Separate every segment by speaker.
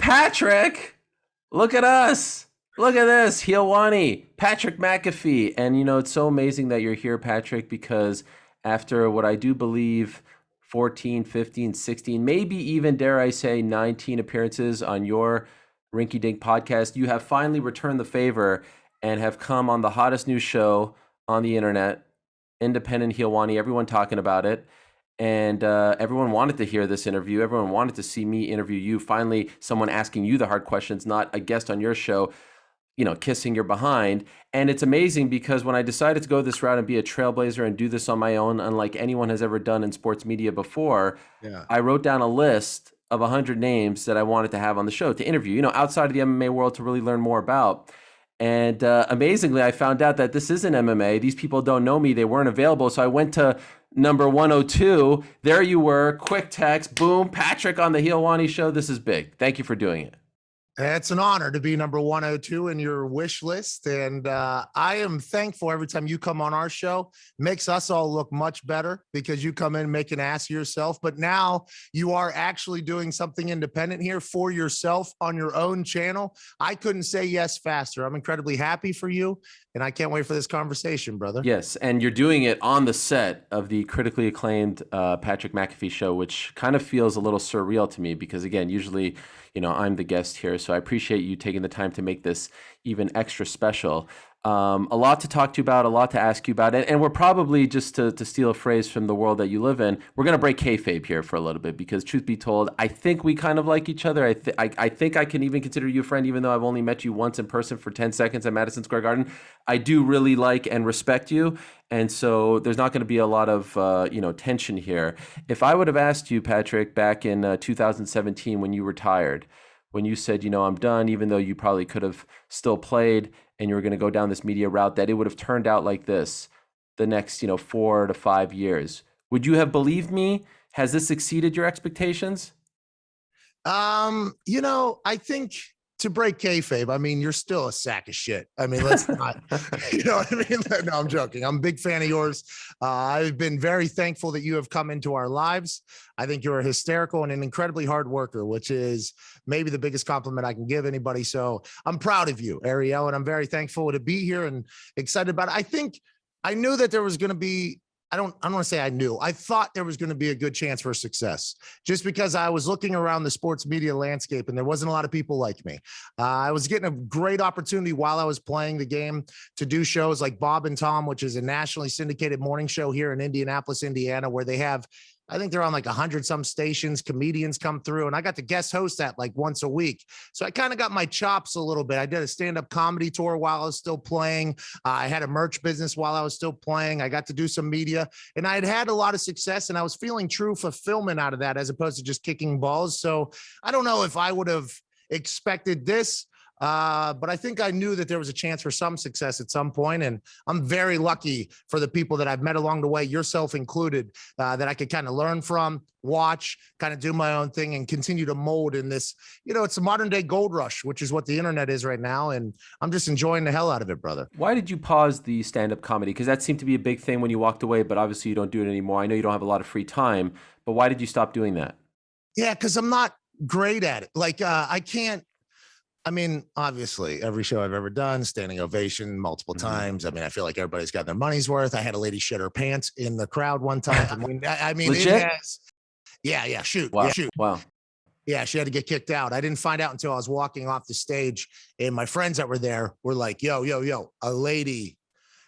Speaker 1: Patrick, look at us. Look at this, Helwani, Patrick McAfee. And it's so amazing that you're here, Patrick, because after what I do believe 14, 15, 16, maybe even dare I say 19 appearances on your Rinky Dink podcast, you have finally returned the favor and have come on the hottest new show on the internet, Independent Helwani, everyone talking about it. And everyone wanted to hear this interview. Everyone wanted to see me interview you. Finally, someone asking you the hard questions, not a guest on your show, kissing your behind. And it's amazing because when I decided to go this route and be a trailblazer and do this on my own, unlike anyone has ever done in sports media before,
Speaker 2: Yeah.
Speaker 1: I wrote down a list of 100 names that I wanted to have on the show to interview, outside of the MMA world to really learn more about. And amazingly, I found out that this isn't MMA. These people don't know me. They weren't available. So I went to number 102. There you were. Quick text. Boom. Patrick on the Helwani show. This is big. Thank you for doing it.
Speaker 2: It's an honor to be number 102 in your wish list. And I am thankful every time you come on our show. Makes us all look much better because you come in and make an ass of yourself. But now you are actually doing something independent here for yourself on your own channel. I couldn't say yes faster. I'm incredibly happy for you. And I can't wait for this conversation, brother.
Speaker 1: Yes, and you're doing it on the set of the critically acclaimed Patrick McAfee show, which kind of feels a little surreal to me because, again, usually, I'm the guest here. So I appreciate you taking the time to make this even extra special. A lot to talk to you about, a lot to ask you about. And we're probably, just to steal a phrase from the world that you live in, we're going to break kayfabe here for a little bit because, truth be told, I think we kind of like each other. I think I can even consider you a friend, even though I've only met you once in person for 10 seconds at Madison Square Garden. I do really like and respect you. And so there's not going to be a lot of, tension here. If I would have asked you, Patrick, back in 2017 when you retired, when you said, I'm done, even though you probably could have still played and you were going to go down this media route, that it would have turned out like this the next, 4 to 5 years. Would you have believed me? Has this exceeded your expectations?
Speaker 2: I think to break kayfabe, I mean, you're still a sack of shit. I mean, let's not, you know what I mean? No, I'm joking. I'm a big fan of yours. I've been very thankful that you have come into our lives. I think you're a hysterical and an incredibly hard worker, which is maybe the biggest compliment I can give anybody. So I'm proud of you, Ariel, and I'm very thankful to be here and excited about it. I think I knew that there was going to be, I don't want to say I knew. I thought there was going to be a good chance for success just because I was looking around the sports media landscape and there wasn't a lot of people like me. I was getting a great opportunity while I was playing the game to do shows like Bob and Tom, which is a nationally syndicated morning show here in Indianapolis, Indiana, where they have, I think they're on like 100 some stations, comedians come through, and I got to guest host that like once a week. So I kind of got my chops a little bit. I did a stand-up comedy tour while I was still playing. I had a merch business while I was still playing. I got to do some media, and I had a lot of success, and I was feeling true fulfillment out of that as opposed to just kicking balls. So I don't know if I would have expected this. But I think I knew that there was a chance for some success at some point, and I'm very lucky for the people that I've met along the way, yourself included, that I could kind of learn from, watch, kind of do my own thing, and continue to mold in this. It's a modern day gold rush, which is what the internet is right now, and I'm just enjoying the hell out of it, brother.
Speaker 1: Why did you pause the stand-up comedy? Because that seemed to be a big thing when you walked away, but obviously you don't do it anymore. I know you don't have a lot of free time, but why did you stop doing that?
Speaker 2: Yeah, because I'm not great at it. Like I can't. I mean, obviously, every show I've ever done, standing ovation multiple times. I mean, I feel like everybody's got their money's worth. I had a lady shit her pants in the crowd one time. I mean,
Speaker 1: Legit?
Speaker 2: it has. Yeah, shoot.
Speaker 1: Wow.
Speaker 2: Yeah, shoot.
Speaker 1: Wow.
Speaker 2: Yeah, she had to get kicked out. I didn't find out until I was walking off the stage, and my friends that were there were like, yo, a lady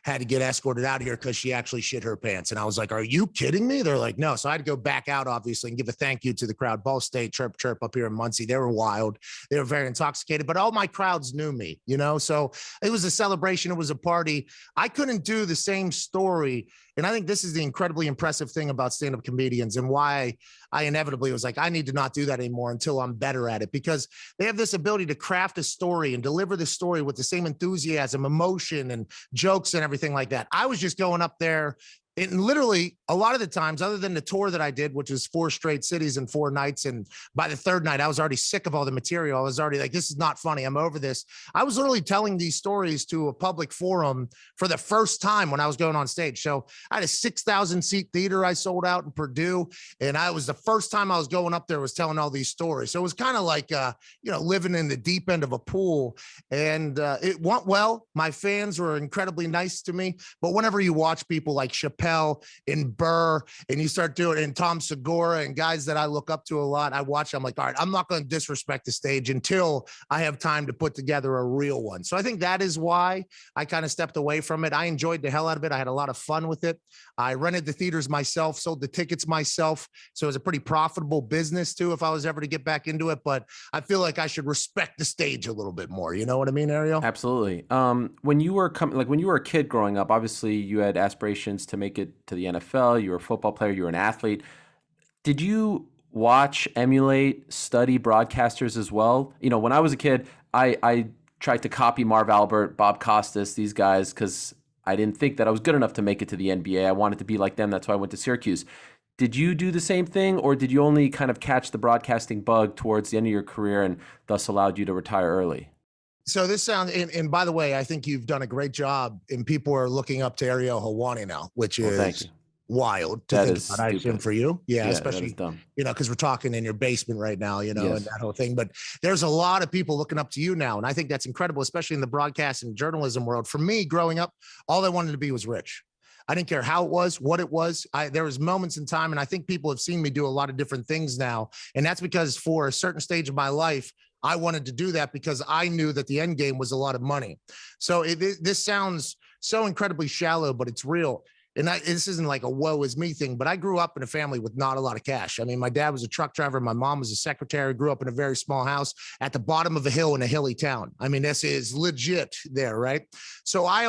Speaker 2: had to get escorted out of here because she actually shit her pants. And I was like, are you kidding me? They're like, no. So I had to go back out, obviously, and give a thank you to the crowd. Ball State, chirp up here in Muncie. They were wild. They were very intoxicated, but all my crowds knew me, so it was a celebration. It was a party. I couldn't do the same story. And I think this is the incredibly impressive thing about stand-up comedians and why I inevitably was like, I need to not do that anymore until I'm better at it, because they have this ability to craft a story and deliver the story with the same enthusiasm, emotion, and jokes and everything like that. I was just going up there And literally a lot of the times, other than the tour that I did, which was 4 straight cities and 4 nights, and by the third night I was already sick of all the material. I was already like, this is not funny, I'm over this. I was literally telling these stories to a public forum for the first time when I was going on stage. So I had a 6,000 seat theater I sold out in Purdue, and I was the first time I was going up there was telling all these stories. So it was kind of like living in the deep end of a pool. And it went well. My fans were incredibly nice to me. But whenever you watch people like Chappelle and Burr, and you start doing, and Tom Segura and guys that I look up to a lot, I watch, I'm like, all right, I'm not going to disrespect the stage until I have time to put together a real one. So I think that is why I kind of stepped away from it. I enjoyed the hell out of it. I had a lot of fun with it. I rented the theaters myself, sold the tickets myself. So it was a pretty profitable business too, if I was ever to get back into it. But I feel like I should respect the stage a little bit more. You know what I mean, Ariel?
Speaker 1: Absolutely. When you were when you were a kid growing up, obviously you had aspirations to make it to the NFL. You were a football player. You were an athlete. Did you watch, emulate, study broadcasters as well? You know, when I was a kid, I tried to copy Marv Albert, Bob Costas, these guys, because I didn't think that I was good enough to make it to the NBA. I wanted to be like them. That's why I went to Syracuse. Did you do the same thing, or did you only kind of catch the broadcasting bug towards the end of your career and thus allowed you to retire early?
Speaker 2: So this sounds, and by the way, I think you've done a great job, and people are looking up to Ariel Hawani now, which
Speaker 1: Well, thank
Speaker 2: is
Speaker 1: you.
Speaker 2: wild to
Speaker 1: That
Speaker 2: think
Speaker 1: is
Speaker 2: about. I assume
Speaker 1: stupid.
Speaker 2: for you. Yeah,
Speaker 1: Yeah, that is
Speaker 2: especially,
Speaker 1: dumb.
Speaker 2: because we're talking in your basement right now, and
Speaker 1: Yes.
Speaker 2: that whole thing. But there's a lot of people looking up to you now. And I think that's incredible, especially in the broadcast and journalism world. For me, growing up, all I wanted to be was rich. I didn't care how it was, what it was. There was moments in time, and I think people have seen me do a lot of different things now. And that's because for a certain stage of my life, I wanted to do that because I knew that the end game was a lot of money. So this sounds so incredibly shallow, but it's real. And this isn't like a woe is me thing, but I grew up in a family with not a lot of cash. I mean, my dad was a truck driver. My mom was a secretary, grew up in a very small house at the bottom of a hill in a hilly town. I mean, this is legit there, right? So I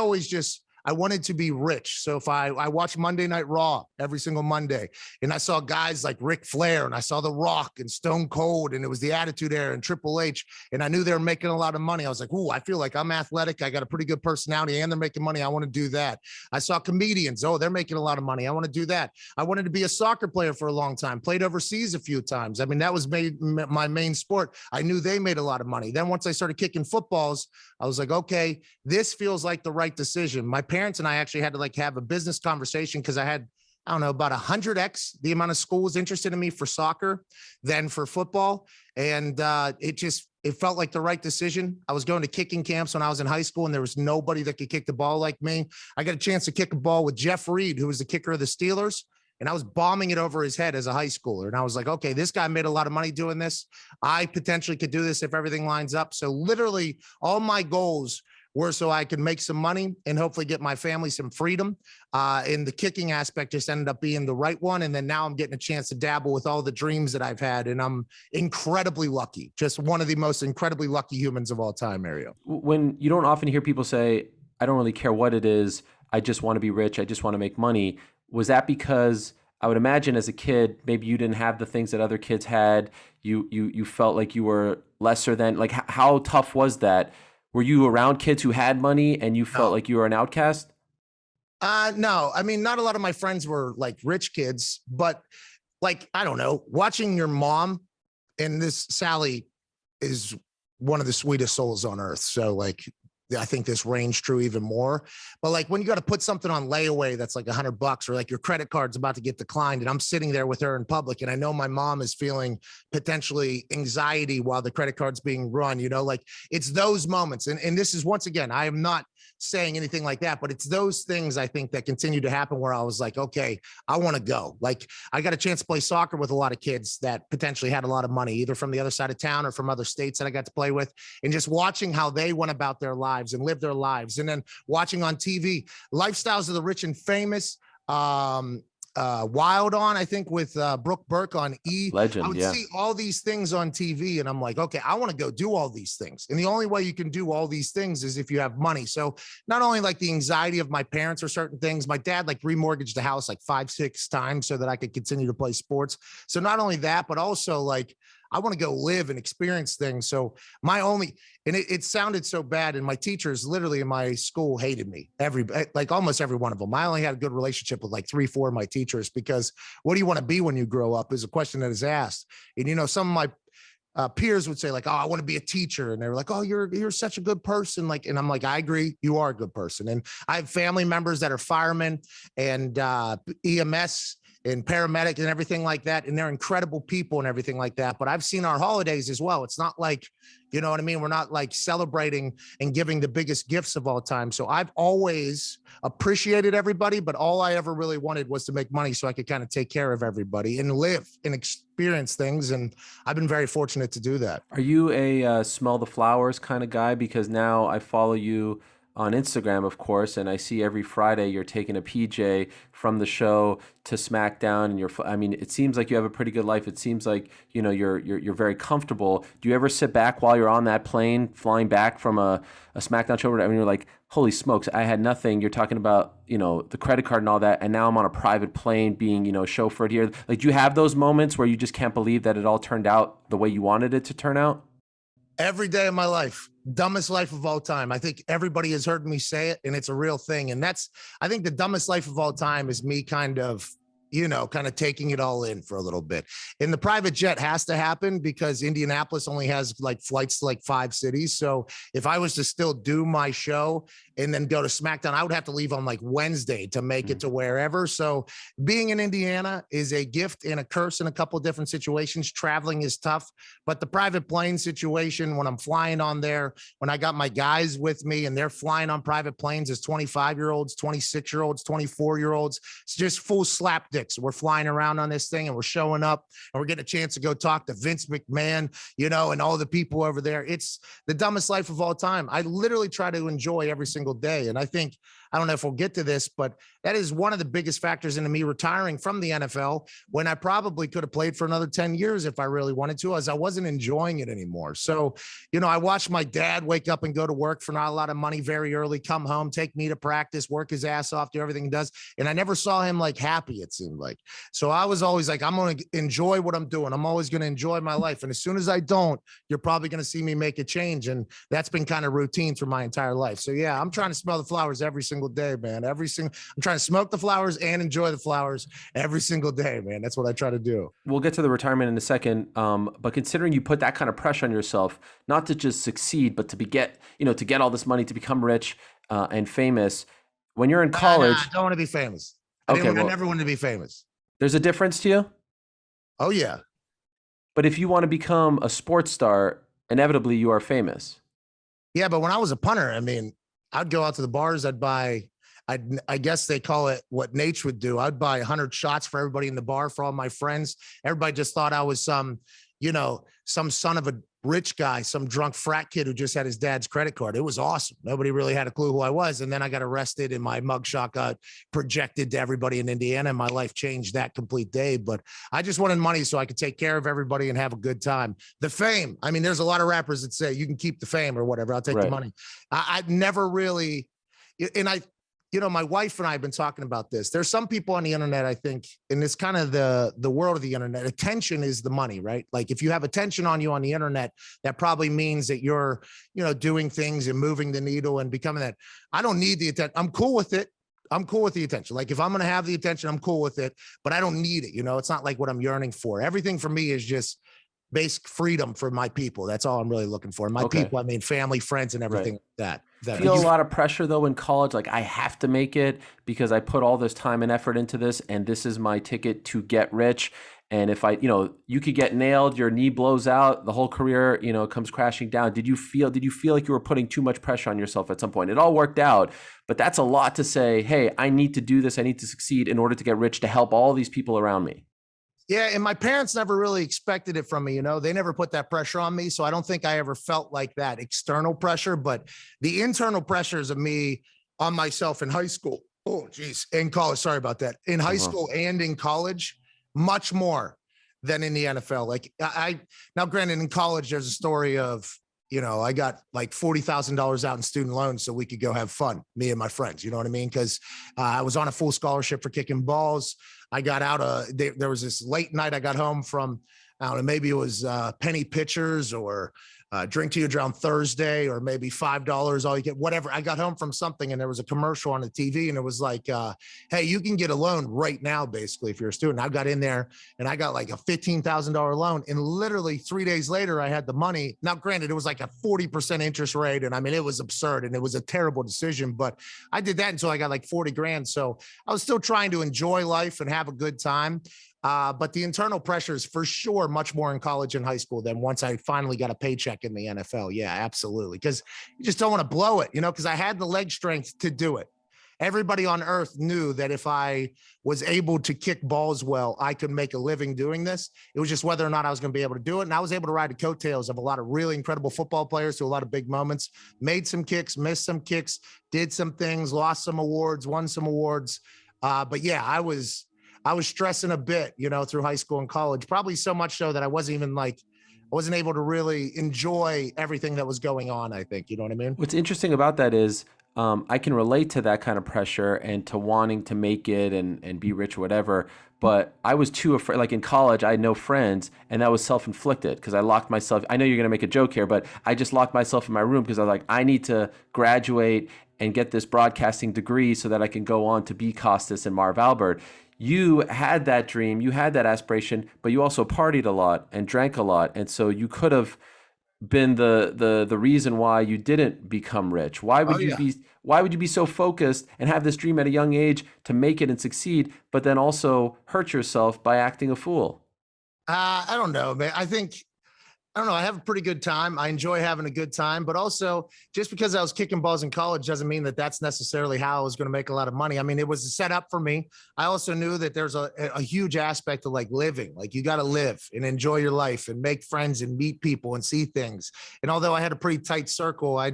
Speaker 2: wanted to be rich. So if I watched Monday Night Raw every single Monday, and I saw guys like Ric Flair, and I saw The Rock and Stone Cold, and it was the Attitude Era and Triple H, and I knew they were making a lot of money. I was like, ooh, I feel like I'm athletic. I got a pretty good personality, and they're making money. I want to do that. I saw comedians. Oh, they're making a lot of money. I want to do that. I wanted to be a soccer player for a long time, played overseas a few times. I mean, that was my main sport. I knew they made a lot of money. Then once I started kicking footballs, I was like, okay, this feels like the right decision. My parents and I actually had to like have a business conversation because I don't know, about 100x the amount of schools interested in me for soccer than for football. And it felt like the right decision. I was going to kicking camps when I was in high school, and there was nobody that could kick the ball like me. I got a chance to kick a ball with Jeff Reed, who was the kicker of the Steelers. And I was bombing it over his head as a high schooler. And I was like, okay, this guy made a lot of money doing this. I potentially could do this if everything lines up. So literally all my goals were so I could make some money and hopefully get my family some freedom. And the kicking aspect just ended up being the right one. And then now I'm getting a chance to dabble with all the dreams that I've had. And I'm incredibly lucky, just one of the most incredibly lucky humans of all time, Ariel.
Speaker 1: When you don't often hear people say, I don't really care what it is, I just want to be rich, I just want to make money. Was that because I would imagine as a kid, maybe you didn't have the things that other kids had? You felt like you were lesser than, like, how tough was that? Were you around kids who had money and you felt like you were an outcast?
Speaker 2: No, I mean, not a lot of my friends were like rich kids, but like, I don't know, watching your mom, and this Sally is one of the sweetest souls on earth. So like, I think this range true even more. But like when you got to put something on layaway that's like $100, or like your credit card's about to get declined, and I'm sitting there with her in public, and I know my mom is feeling potentially anxiety while the credit card's being run, like it's those moments. And this is, once again, I am not saying anything like that, but it's those things I think that continue to happen where I was like, okay, I want to go. Like I got a chance to play soccer with a lot of kids that potentially had a lot of money, either from the other side of town or from other states that I got to play with, and just watching how they went about their lives and lived their lives. And then watching on TV, Lifestyles of the Rich and Famous, Wild On, I think with Brooke Burke on E.
Speaker 1: Legend,
Speaker 2: I would
Speaker 1: yeah.
Speaker 2: see all these things on TV, and I'm like, okay, I want to go do all these things. And the only way you can do all these things is if you have money. So not only like the anxiety of my parents or certain things, my dad like remortgaged the house like 5-6 times so that I could continue to play sports. So not only that, but also like I want to go live and experience things. So my only, and it sounded so bad. And my teachers literally in my school hated me, like almost every one of them. I only had a good relationship with like 3, 4 of my teachers, because what do you want to be when you grow up is a question that is asked. And, some of my peers would say like, oh, I want to be a teacher. And they were like, oh, you're such a good person. Like, and I'm like, I agree. You are a good person. And I have family members that are firemen and EMS and paramedic and everything like that. And they're incredible people and everything like that. But I've seen our holidays as well. It's not like, you know what I mean? We're not like celebrating and giving the biggest gifts of all time. So I've always appreciated everybody, but all I ever really wanted was to make money so I could kind of take care of everybody and live and experience things. And I've been very fortunate to do that.
Speaker 1: Are you a smell the flowers kind of guy? Because now I follow you on Instagram, of course, and I see every Friday you're taking a PJ from the show to SmackDown, and I mean, it seems like you have a pretty good life. It seems like you're very comfortable. Do you ever sit back while you're on that plane flying back from a SmackDown show? I mean, you're like, holy smokes, I had nothing. You're talking about the credit card and all that, and now I'm on a private plane being chauffeured here. Like, do you have those moments where you just can't believe that it all turned out the way you wanted it to turn out?
Speaker 2: Every day of my life, dumbest life of all time. I think everybody has heard me say it, and it's a real thing. And I think the dumbest life of all time is me kind of taking it all in for a little bit. And the private jet has to happen because Indianapolis only has like flights to like 5 cities. So if I was to still do my show and then go to SmackDown, I would have to leave on like Wednesday to make it to wherever. So being in Indiana is a gift and a curse in a couple of different situations. Traveling is tough, but the private plane situation, when I'm flying on there, when I got my guys with me and they're flying on private planes as 25-year-olds, 26-year-olds, 24-year-olds, it's just full slapdicks. We're flying around on this thing and we're showing up and we're getting a chance to go talk to Vince McMahon, and all the people over there. It's the dumbest life of all time. I literally try to enjoy every single day. And I don't know if we'll get to this, but that is one of the biggest factors into me retiring from the NFL, when I probably could have played for another 10 years if I really wanted to, as I wasn't enjoying it anymore. So, I watched my dad wake up and go to work for not a lot of money very early, come home, take me to practice, work his ass off, do everything he does. And I never saw him like happy, it seemed like. So I was always like, I'm going to enjoy what I'm doing. I'm always going to enjoy my life. And as soon as I don't, you're probably going to see me make a change. And that's been kind of routine through my entire life. So yeah, I'm trying to smell the flowers every single day, man. I'm trying to smoke the flowers and enjoy the flowers every single day, man. That's what I try to do.
Speaker 1: We'll get to the retirement in a second. But considering you put that kind of pressure on yourself, not to just succeed, but to get all this money, to become rich and famous, when you're in college,
Speaker 2: I don't want to be famous. I never wanted to be famous.
Speaker 1: There's a difference to you?
Speaker 2: Oh yeah.
Speaker 1: But if you want to become a sports star, inevitably you are famous.
Speaker 2: Yeah, but when I was a punter, I mean, I'd go out to the bars, I guess they call it what Nate would do. I'd buy 100 shots for everybody in the bar, for all my friends. Everybody just thought I was some son of a rich guy, some drunk frat kid who just had his dad's credit card. It was awesome. Nobody really had a clue who I was. And then I got arrested and my mugshot got projected to everybody in Indiana, and my life changed that complete day. But I just wanted money so I could take care of everybody and have a good time. The fame, I mean, there's a lot of rappers that say you can keep the fame or whatever. I'll take the money. I'd never really, and my wife and I have been talking about this. There's some people on the internet, I think, in this kind of the world of the internet, attention is the money, right? Like if you have attention on you on the internet, that probably means that you're, doing things and moving the needle and becoming that. I don't need the attention. I'm cool with it. I'm cool with the attention. Like if I'm going to have the attention, I'm cool with it, but I don't need it. It's not like what I'm yearning for. Everything for me is just basic freedom for my people. That's all I'm really looking for. My people, I mean, family, friends, and everything like that.
Speaker 1: Feel a lot of pressure though in college. Like I have to make it because I put all this time and effort into this, and this is my ticket to get rich. And if you could get nailed, your knee blows out, the whole career, comes crashing down. Did you feel like you were putting too much pressure on yourself at some point? It all worked out, but that's a lot to say, hey, I need to do this. I need to succeed in order to get rich, to help all these people around me.
Speaker 2: Yeah. And my parents never really expected it from me. They never put that pressure on me. So I don't think I ever felt like that external pressure, but the internal pressures of me on myself in high school. Oh, geez. In college. Sorry about that. In high school and in college, much more than in the NFL. Like now granted in college, there's a story of, I got like $40,000 out in student loans so we could go have fun, me and my friends, you know what I mean? Cause I was on a full scholarship for kicking balls. I got out there was this late night. I got home from I don't know, maybe it was penny pitchers or drink to your drown Thursday, or maybe $5 all you get, whatever. I got home from something and there was a commercial on the TV and it was like, hey, you can get a loan right now, basically, if you're a student. I got in there and I got like a $15,000 loan. And literally 3 days later, I had the money. Now, granted, it was like a 40% interest rate. And I mean, it was absurd and it was a terrible decision, but I did that until I got like 40 grand. So I was still trying to enjoy life and have a good time. But the internal pressure is for sure much more in college and high school than once I finally got a paycheck in the NFL. Yeah, absolutely. Because you just don't want to blow it, because I had the leg strength to do it. Everybody on earth knew that if I was able to kick balls well, I could make a living doing this. It was just whether or not I was going to be able to do it. And I was able to ride the coattails of a lot of really incredible football players to a lot of big moments, made some kicks, missed some kicks, did some things, lost some awards, won some awards. But yeah, I was stressing a bit, through high school and college, probably so much so that I wasn't able to really enjoy everything that was going on, I think. You know what I mean?
Speaker 1: What's interesting about that is I can relate to that kind of pressure and to wanting to make it and be rich or whatever. But I was too afraid. Like in college, I had no friends, and that was self-inflicted because I locked myself. I know you're going to make a joke here, but I just locked myself in my room because I was like, I need to graduate and get this broadcasting degree so that I can go on to be Costas and Marv Albert. You had that dream, you had that aspiration, but you also partied a lot and drank a lot. And so you could have been the reason why you didn't become rich. Why would you be so focused and have this dream at a young age to make it and succeed, but then also hurt yourself by acting a fool?
Speaker 2: I don't know, man. I don't know. I have a pretty good time. I enjoy having a good time, but also just because I was kicking balls in college doesn't mean that that's necessarily how I was going to make a lot of money. I mean, it was set up for me. I also knew that there's a huge aspect of like living, like you got to live and enjoy your life and make friends and meet people and see things. And although I had a pretty tight circle, I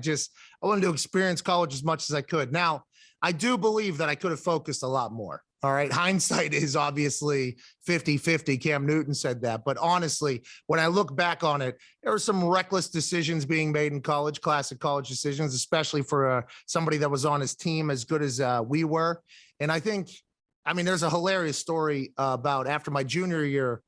Speaker 2: wanted to experience college as much as I could. Now, I do believe that I could have focused a lot more. All right. Hindsight is obviously 50-50. Cam Newton said that. But honestly, when I look back on it, there were some reckless decisions being made in college, classic college decisions, especially for somebody that was on his team as good as we were. And I think, there's a hilarious story about after my junior year,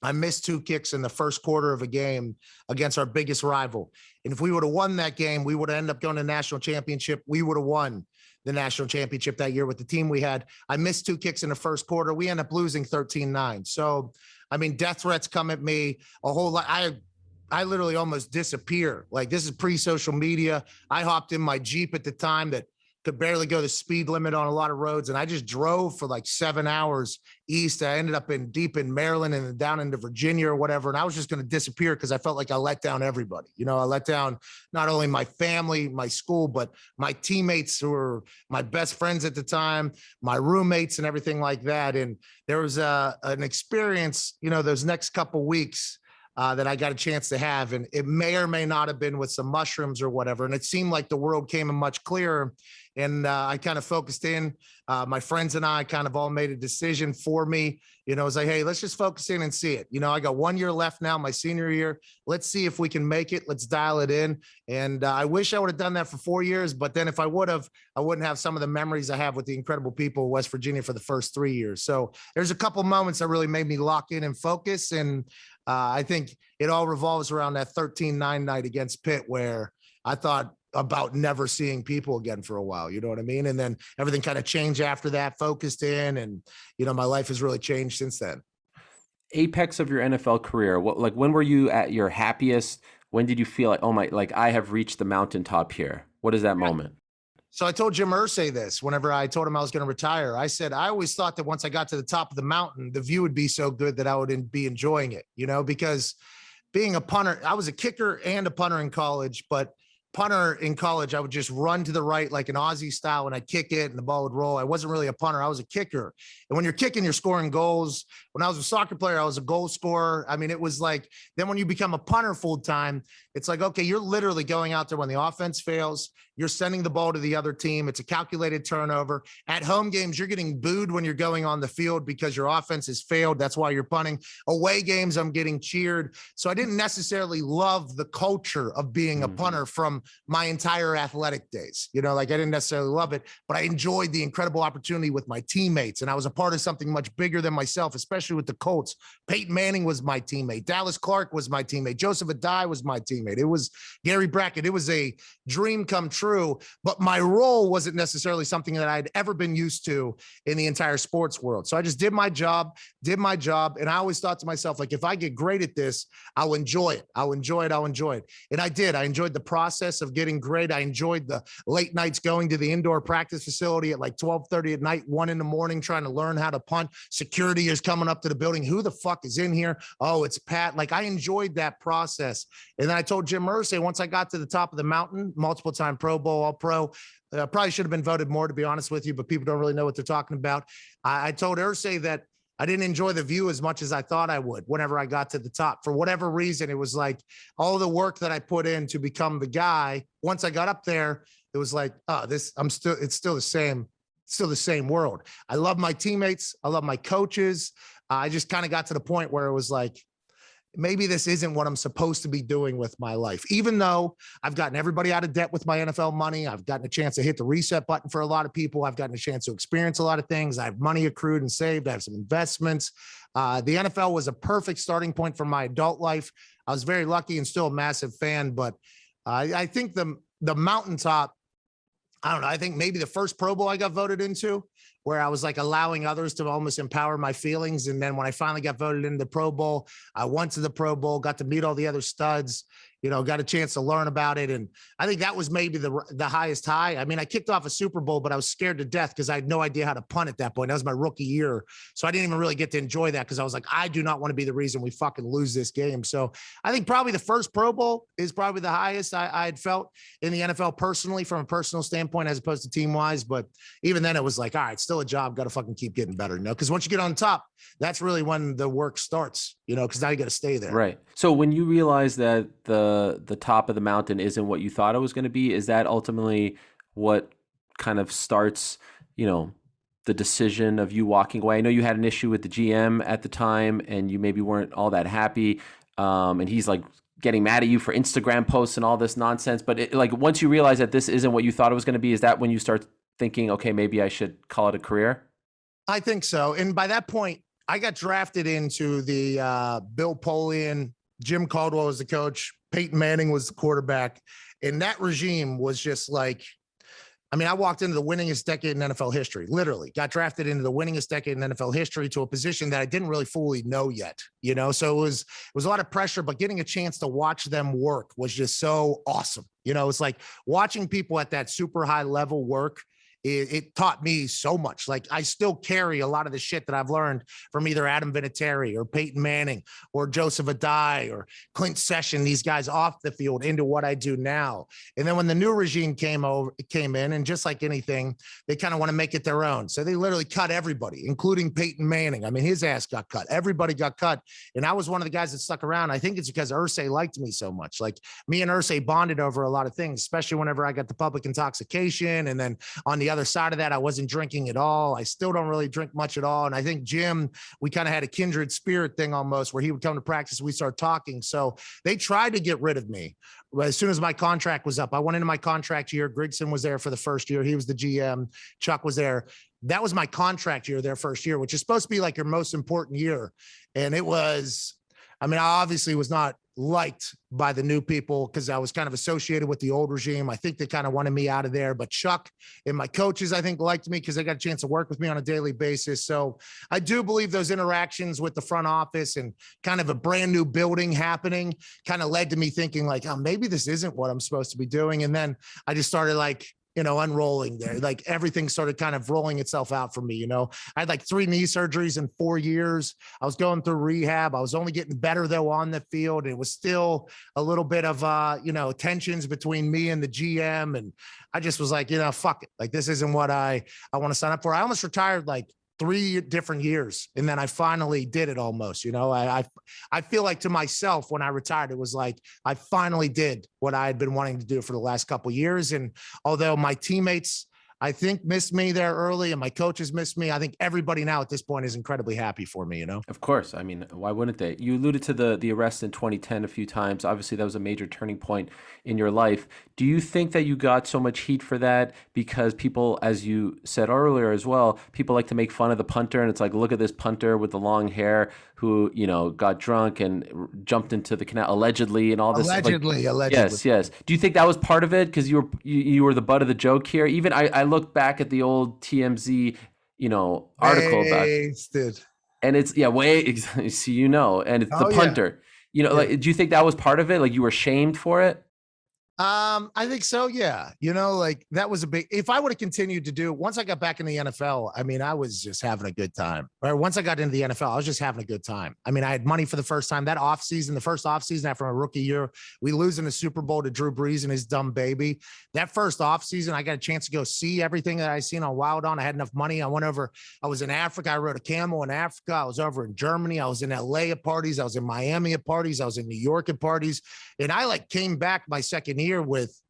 Speaker 2: I missed 2 kicks in the first quarter of a game against our biggest rival. And if we would have won that game, we would have ended up going to the national championship. We would have won the national championship that year with the team we had. I missed 2 kicks in the first quarter. We ended up losing 13-9. So, death threats come at me a whole lot. I literally almost disappear. Like, this is pre-social media. I hopped in my Jeep at the time that could barely go the speed limit on a lot of roads. And I just drove for like 7 hours east. I ended up deep in Maryland and then down into Virginia or whatever. And I was just going to disappear because I felt like I let down everybody. I let down not only my family, my school, but my teammates who were my best friends at the time, my roommates and everything like that. And there was an experience, those next couple weeks that I got a chance to have. And it may or may not have been with some mushrooms or whatever. And it seemed like the world came in much clearer. And I kind of focused in. My friends and I kind of all made a decision for me. It was like, hey, let's just focus in and see it. I got 1 year left now, my senior year. Let's see if we can make it. Let's dial it in. And I wish I would have done that for 4 years. But then if I would have, I wouldn't have some of the memories I have with the incredible people of West Virginia for the first 3 years. So there's a couple moments that really made me lock in and focus. And I think it all revolves around that 13-9 night against Pitt, where I thought about never seeing people again for a while. You know what I mean? And then everything kind of changed after that, focused in, and, my life has really changed since then.
Speaker 1: Apex of your NFL career. When were you at your happiest? When did you feel like, oh my, like I have reached the mountaintop here? What is that moment?
Speaker 2: So I told Jim Irsay this whenever I told him I was going to retire. I said, I always thought that once I got to the top of the mountain, the view would be so good that I would be enjoying it, because being a punter, I was a kicker and a punter in college, but punter in college, I would just run to the right like an Aussie style and I'd kick it and the ball would roll. I wasn't really a punter. I was a kicker. And when you're kicking, you're scoring goals. When I was a soccer player, I was a goal scorer. It was like, then when you become a punter full time, it's like, okay, you're literally going out there when the offense fails. You're sending the ball to the other team. It's a calculated turnover. At home games, you're getting booed when you're going on the field because your offense has failed. That's why you're punting. Away games, I'm getting cheered. So I didn't necessarily love the culture of being a punter from my entire athletic days. You know, like I didn't necessarily love it, but I enjoyed the incredible opportunity with my teammates. And I was a part of something much bigger than myself, especially with the Colts. Peyton Manning was my teammate. Dallas Clark was my teammate. Joseph Adai was my teammate. It was Gary Brackett. It was a dream come true, but my role wasn't necessarily something that I'd ever been used to in the entire sports world. So I just did my job. And I always thought to myself, like, if I get great at this, I'll enjoy it. I'll enjoy it. And I did. I enjoyed the process of getting great. I enjoyed the late nights going to the indoor practice facility at like 12:30 at night, 1 a.m, trying to learn how to punt. Security is coming up to the building. Who the fuck is in here? Oh, it's Pat. Like, I enjoyed that process. And then I told Jim Irsay, once I got to the top of the mountain, multiple time Pro Bowl, All Pro, probably should have been voted more, to be honest with you, but people don't really know what they're talking about. I told Irsay that I didn't enjoy the view as much as I thought I would whenever I got to the top. For whatever reason, it was like all the work that I put in to become the guy. Once I got up there, it was like, oh, it's still the same world. I love my teammates. I love my coaches. I just kind of got to the point where it was like, maybe this isn't what I'm supposed to be doing with my life. Even though I've gotten everybody out of debt with my NFL money, I've gotten a chance to hit the reset button for a lot of people. I've gotten a chance to experience a lot of things. I have money accrued and saved. I have some investments. The NFL was a perfect starting point for my adult life. I was very lucky and still a massive fan, but I think the mountaintop, I don't know. I think maybe the first Pro Bowl I got voted into, where I was like allowing others to almost empower my feelings. And then when I finally got voted into the Pro Bowl, I went to the Pro Bowl, got to meet all the other studs, you know, got a chance to learn about it. And I think that was maybe the highest high. I mean, I kicked off a Super Bowl, but I was scared to death because I had no idea how to punt at that point. That was my rookie year. So I didn't even really get to enjoy that because I was like, I do not want to be the reason we fucking lose this game. So I think probably the first Pro Bowl is probably the highest I had felt in the NFL personally, from a personal standpoint, as opposed to team wise. But even then it was like, all right, still a job. Got to fucking keep getting better, you know, because once you get on top, that's really when the work starts, you know, because now you got to stay there.
Speaker 1: Right. So when you realize that the top of the mountain isn't what you thought it was going to be, is that ultimately what kind of starts, you know, the decision of you walking away? I know you had an issue with the GM at the time and you maybe weren't all that happy. And he's like getting mad at you for Instagram posts and all this nonsense. But like once you realize that this isn't what you thought it was going to be, is that when you start thinking, okay, maybe I should call it a career?
Speaker 2: I think so. And by that point, I got drafted into the Bill Polian, Jim Caldwell was the coach, Peyton Manning was the quarterback. And that regime was just like, I mean, I walked into the winningest decade in NFL history, literally got drafted into the winningest decade in NFL history to a position that I didn't really fully know yet, you know? So it was a lot of pressure, but getting a chance to watch them work was just so awesome. You know, it's like watching people at that super high level work. It taught me so much. Like I still carry a lot of the shit that I've learned from either Adam Vinatieri or Peyton Manning or Joseph Adai or Clint Session, these guys off the field, into what I do now. And then when the new regime came in, and just like anything, they kind of want to make it their own. So they literally cut everybody, including Peyton Manning. I mean, his ass got cut. Everybody got cut. And I was one of the guys that stuck around. I think it's because Irsay liked me so much. Like me and Irsay bonded over a lot of things, especially whenever I got the public intoxication. And then on the other side of that, I wasn't drinking at all. I still don't really drink much at all. And I think Jim, we kind of had a kindred spirit thing almost, where he would come to practice, we start talking. So they tried to get rid of me. As soon as my contract was up, I went into my contract year. Grigson was there for the first year. He was the GM. Chuck was there. That was my contract year, their first year, which is supposed to be like your most important year. And it was, I mean, I obviously was not liked by the new people because I was kind of associated with the old regime. I think they kind of wanted me out of there, but Chuck and my coaches, I think, liked me because they got a chance to work with me on a daily basis. So I do believe those interactions with the front office and kind of a brand new building happening kind of led to me thinking like, oh, maybe this isn't what I'm supposed to be doing. And then I just started like, you know, unrolling there. Like everything started kind of rolling itself out for me. You know, I had like 3 knee surgeries in 4 years. I was going through rehab. I was only getting better though on the field. It was still a little bit of, you know, tensions between me and the GM. And I just was like, you know, fuck it. Like, this isn't what I want to sign up for. I almost retired like 3 different years. And then I finally did it almost, you know, I feel like to myself when I retired, it was like, I finally did what I had been wanting to do for the last couple of years. And although my teammates, I think missed me there early, and my coaches missed me. I think everybody now at this point is incredibly happy for me, you know?
Speaker 1: Of course. I mean, why wouldn't they? You alluded to the arrest in 2010 a few times. Obviously, that was a major turning point in your life. Do you think that you got so much heat for that because people, as you said earlier as well, people like to make fun of the punter, and it's like, look at this punter with the long hair who, got drunk and jumped into the canal allegedly and all this stuff. Like,
Speaker 2: Allegedly.
Speaker 1: yes, yes. Do you think that was part of it because you were the butt of the joke here? Even I look back at the old TMZ, article about.
Speaker 2: Wasted.
Speaker 1: And it's see, and it's the
Speaker 2: Oh, yeah.
Speaker 1: punter.
Speaker 2: Yeah.
Speaker 1: Like, do you think that was part of it? Like you were shamed for it?
Speaker 2: I think so. Yeah. Like that was a big, if I would have continued to do, once I got back in the NFL, I mean, I was just having a good time. Or once I got into the NFL, I was just having a good time. I mean, I had money for the first time that offseason, the first offseason after my rookie year, we lose in the Super Bowl to Drew Brees and his dumb baby. That first offseason, I got a chance to go see everything that I seen on Wild On. I had enough money. I went over, I was in Africa. I rode a camel in Africa. I was over in Germany. I was in LA at parties. I was in Miami at parties. I was in New York at parties. And I like came back my second year with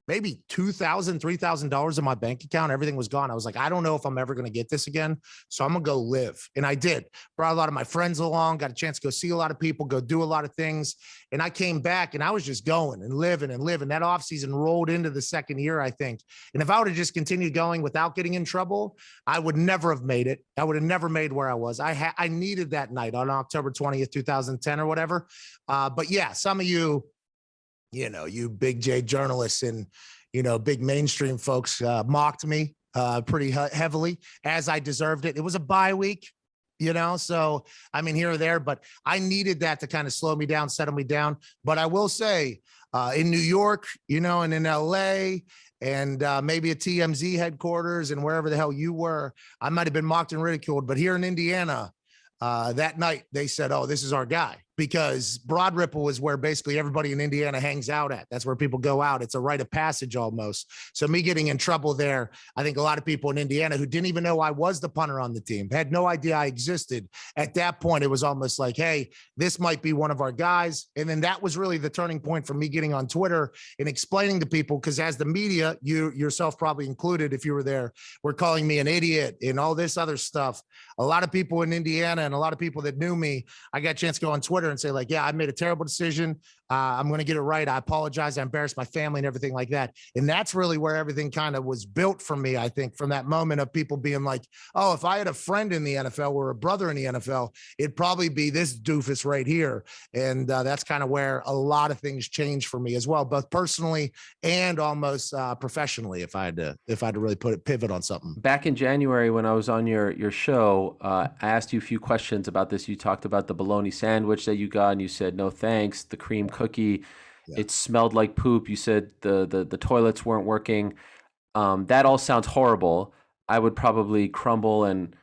Speaker 2: maybe $2,000, $3,000 in my bank account. Everything was gone. I was like, I don't know if I'm ever going to get this again. So I'm going to go live. And I did. Brought a lot of my friends along, got a chance to go see a lot of people, go do a lot of things. And I came back and I was just going and living and living. That offseason rolled into the second year, I think. And if I would have just continued going without getting in trouble, I would never have made it. I would have never made where I was. I needed that night on October 20th, 2010 or whatever. But yeah, some of you, you big J journalists and, big mainstream folks mocked me pretty heavily as I deserved it. It was a bye week, so I mean, here or there, but I needed that to kind of slow me down, settle me down. But I will say in New York, and in LA and maybe at TMZ headquarters and wherever the hell you were, I might've been mocked and ridiculed, but here in Indiana, that night they said, oh, this is our guy, because Broad Ripple is where basically everybody in Indiana hangs out at. That's where people go out. It's a rite of passage almost. So me getting in trouble there, I think a lot of people in Indiana who didn't even know I was the punter on the team, had no idea I existed. At that point, it was almost like, hey, this might be one of our guys. And then that was really the turning point for me getting on Twitter and explaining to people, because as the media, you yourself probably included, if you were there, were calling me an idiot and all this other stuff. A lot of people in Indiana and a lot of people that knew me, I got a chance to go on Twitter and say like, yeah, I made a terrible decision. I'm going to get it right. I apologize. I embarrassed my family and everything like that. And that's really where everything kind of was built for me. I think from that moment of people being like, oh, if I had a friend in the NFL or a brother in the NFL, it'd probably be this doofus right here. And that's kind of where a lot of things changed for me as well, both personally and almost professionally. If I had to really pivot on something.
Speaker 1: Back in January, when I was on your show, I asked you a few questions about this. You talked about the bologna sandwich that you got, and you said no thanks. The cream cookie, it smelled like poop. You said the toilets weren't working. That all sounds horrible. I would probably crumble and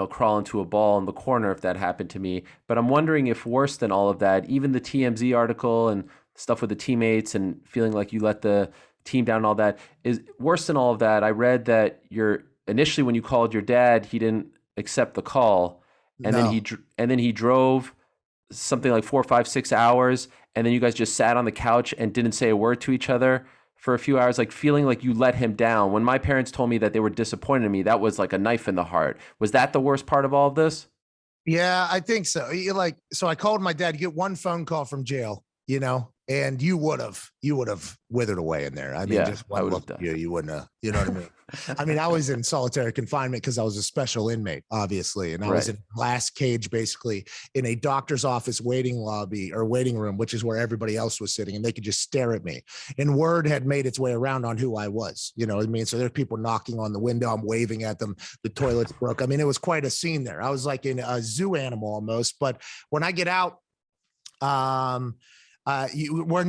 Speaker 1: crawl into a ball in the corner if that happened to me. But I'm wondering if worse than all of that, even the TMZ article and stuff with the teammates and feeling like you let the team down and all that, is worse than all of that. I read that initially when you called your dad, he didn't accept the call, and then he drove something like 4, 5, 6 hours, and then you guys just sat on the couch and didn't say a word to each other for a few hours, like feeling like you let him down. When my parents told me that they were disappointed in me, that was like a knife in the heart. Was that the worst part of all of this?
Speaker 2: Yeah, I think so. So I called my dad. You get one phone call from jail, and you would have withered away in there. I mean, just one look at you wouldn't have, you know what I mean? I mean, I was in solitary confinement because I was a special inmate, obviously. And I was in glass cage, basically in a doctor's office waiting lobby or waiting room, which is where everybody else was sitting, and they could just stare at me. And word had made its way around on who I was, you know what I mean? So there's people knocking on the window. I'm waving at them. The toilets broke. I mean, it was quite a scene there. I was like in a zoo animal almost. But when I get out, when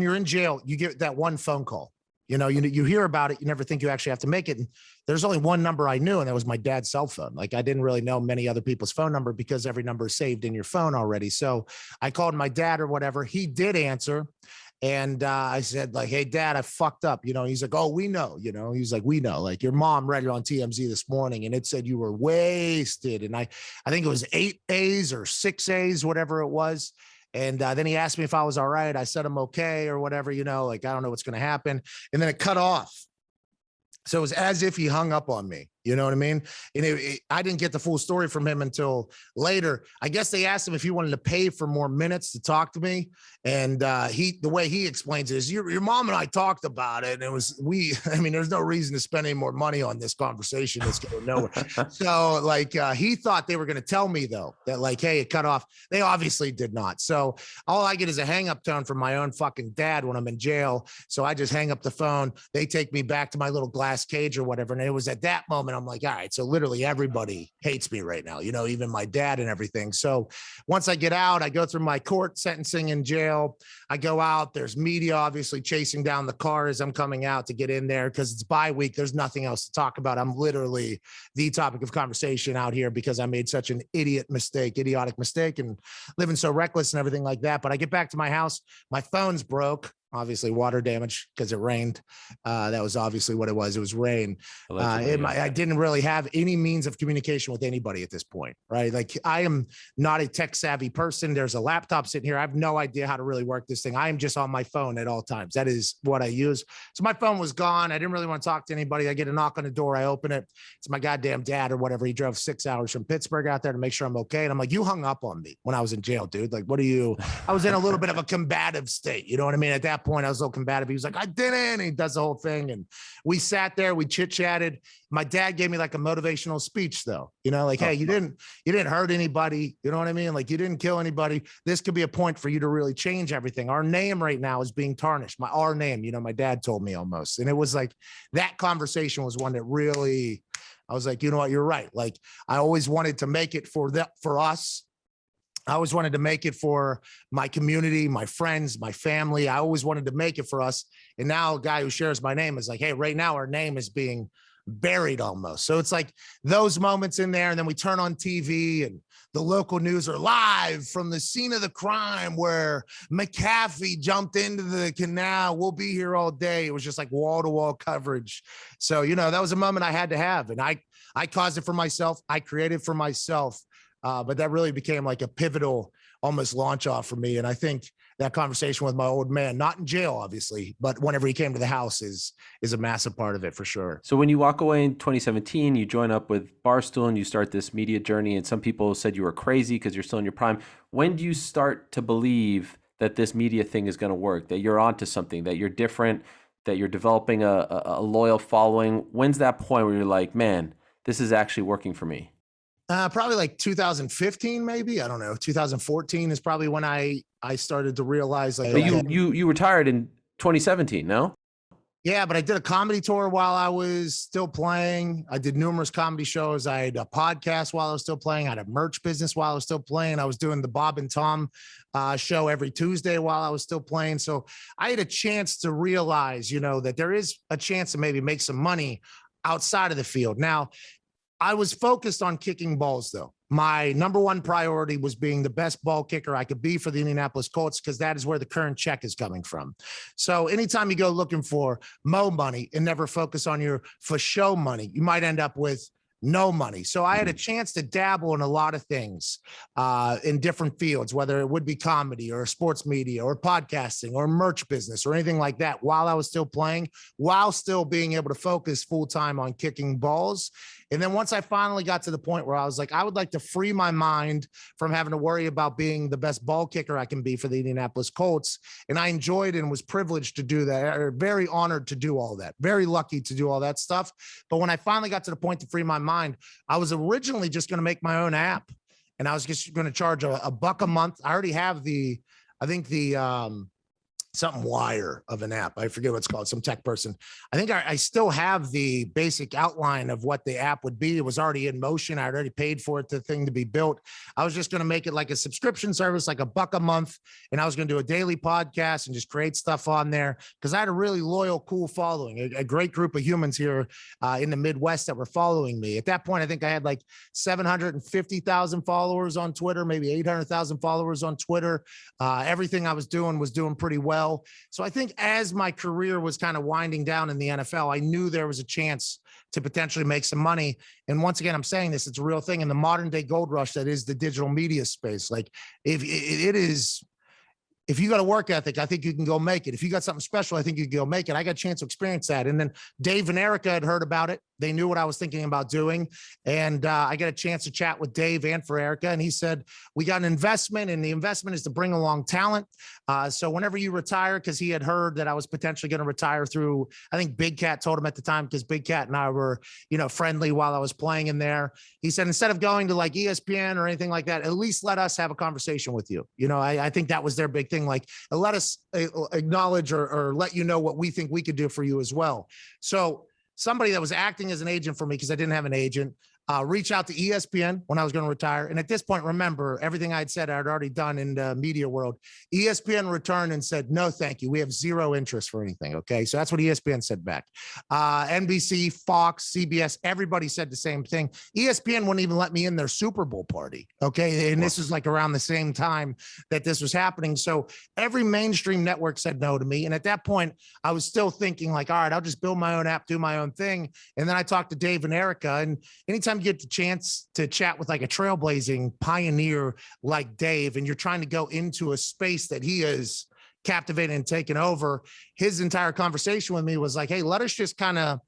Speaker 2: you're in jail, you get that one phone call. You hear about it. You never think you actually have to make it. And there's only one number I knew, and that was my dad's cell phone. Like I didn't really know many other people's phone number because every number is saved in your phone already. So I called my dad or whatever. He did answer. And I said like, hey, Dad, I fucked up. He's like, oh, we know, he's like, we know, like your mom read it on TMZ this morning and it said you were wasted. And I think it was 8 A's or 6 A's, whatever it was. And then he asked me if I was all right. I said I'm okay or whatever, like, I don't know what's going to happen. And then it cut off. So it was as if he hung up on me. You know what I mean? And I didn't get the full story from him until later. I guess they asked him if he wanted to pay for more minutes to talk to me. And the way he explains it is your mom and I talked about it. And it was, I mean, there's no reason to spend any more money on this conversation. It's going nowhere. So like, he thought they were going to tell me though, that like, hey, it cut off. They obviously did not. So all I get is a hang up tone from my own fucking dad when I'm in jail. So I just hang up the phone. They take me back to my little glass cage or whatever. And it was at that moment, I'm like, all right, so literally everybody hates me right now, you know, even my dad and everything. So once I get out, I go through my court sentencing in jail. I go out, there's media obviously chasing down the car as I'm coming out to get in there because it's bye week. There's nothing else to talk about. I'm literally the topic of conversation out here because I made such an idiotic mistake and living so reckless and everything like that. But I get back to my house, my phone's broke. Obviously water damage because it rained. That was obviously what it was. It was rain. I didn't really have any means of communication with anybody at this point, right? Like I am not a tech savvy person. There's a laptop sitting here. I have no idea how to really work this thing. I am just on my phone at all times. That is what I use. So my phone was gone. I didn't really want to talk to anybody. I get a knock on the door. I open it. It's my goddamn dad or whatever. He drove 6 hours from Pittsburgh out there to make sure I'm okay. And I'm like, you hung up on me when I was in jail, dude. Like, what are you? I was in a little bit of a combative state. You know what I mean? At that point, I was a little combative. He was like, I didn't. And he does the whole thing. And we sat there, we chit chatted. My dad gave me like a motivational speech though, you know, like, hey, you didn't hurt anybody. You know what I mean? Like you didn't kill anybody. This could be a point for you to really change everything. Our name right now is being tarnished. Our name, you know, my dad told me almost. And it was like, that conversation was one that really, I was like, you know what, you're right. Like I always wanted to make it for us. I always wanted to make it for my community, my friends, my family. I always wanted to make it for us. And now a guy who shares my name is like, hey, right now our name is being buried almost. So it's like those moments in there. And then we turn on TV and the local news are live from the scene of the crime where McAfee jumped into the canal. We'll be here all day. It was just like wall to wall coverage. So, you know, that was a moment I had to have. And I caused it for myself. I created for myself. But that really became like a pivotal almost launch off for me. And I think that conversation with my old man, not in jail, obviously, but whenever he came to the house is a massive part of it for sure.
Speaker 1: So when you walk away in 2017, you join up with Barstool and you start this media journey. And some people said you were crazy because you're still in your prime. When do you start to believe that this media thing is going to work, that you're onto something, that you're different, that you're developing a loyal following? When's that point where you're like, man, this is actually working for me?
Speaker 2: Probably like 2015, maybe. I don't know. 2014 is probably when I started to realize like.
Speaker 1: But you retired in 2017, no?
Speaker 2: Yeah, but I did a comedy tour while I was still playing. I did numerous comedy shows. I had a podcast while I was still playing. I had a merch business while I was still playing. I was doing the Bob and Tom show every Tuesday while I was still playing. So I had a chance to realize, you know, that there is a chance to maybe make some money outside of the field. Now, I was focused on kicking balls, though. My number one priority was being the best ball kicker I could be for the Indianapolis Colts because that is where the current check is coming from. So anytime you go looking for mo money and never focus on your for show money, you might end up with no money. So I had a chance to dabble in a lot of things in different fields, whether it would be comedy or sports media or podcasting or merch business or anything like that while I was still playing, while still being able to focus full time on kicking balls. And then once I finally got to the point where I was like, I would like to free my mind from having to worry about being the best ball kicker I can be for the Indianapolis Colts. And I enjoyed and was privileged to do that, very honored to do all that, very lucky to do all that stuff. But when I finally got to the point to free my mind, I was originally just going to make my own app and I was just going to charge a buck a month. I already have something wire of an app. I forget what it's called, some tech person. I think I still have the basic outline of what the app would be. It was already in motion. I already paid for it, the thing to be built. I was just going to make it like a subscription service, like a buck a month. And I was going to do a daily podcast and just create stuff on there because I had a really loyal, cool following, a great group of humans here in the Midwest that were following me. At that point, I think I had like 750,000 followers on Twitter, maybe 800,000 followers on Twitter. Everything I was doing pretty well. So I think as my career was kind of winding down in the NFL, I knew there was a chance to potentially make some money. And once again, I'm saying this, it's a real thing in the modern day gold rush that is the digital media space. Like if it if you got a work ethic, I think you can go make it. If you got something special, I think you can go make it. I got a chance to experience that. And then Dave and Erica had heard about it. They knew what I was thinking about doing. And I got a chance to chat with Dave and for Erica. And he said, we got an investment, and the investment is to bring along talent. So whenever you retire, because he had heard that I was potentially going to retire through, I think Big Cat told him at the time, because Big Cat and I were, friendly while I was playing in there. He said, instead of going to like ESPN or anything like that, at least let us have a conversation with you. I think that was their big thing. Like, let us acknowledge or let you know what we think we could do for you as well. So somebody that was acting as an agent for me, because I didn't have an agent, reach out to ESPN when I was going to retire. And at this point, remember, everything I'd said I'd already done in the media world. ESPN returned and said, no, thank you. We have zero interest for anything. Okay. So that's what ESPN said back. NBC, Fox, CBS, everybody said the same thing. ESPN wouldn't even let me in their Super Bowl party. Okay. And this is like around the same time that this was happening. So every mainstream network said no to me. And at that point, I was still thinking like, all right, I'll just build my own app, do my own thing. And then I talked to Dave and Erica, and anytime you get the chance to chat with like a trailblazing pioneer like Dave, and you're trying to go into a space that he is captivated and taken over, his entire conversation with me was like, hey, let us just kind of,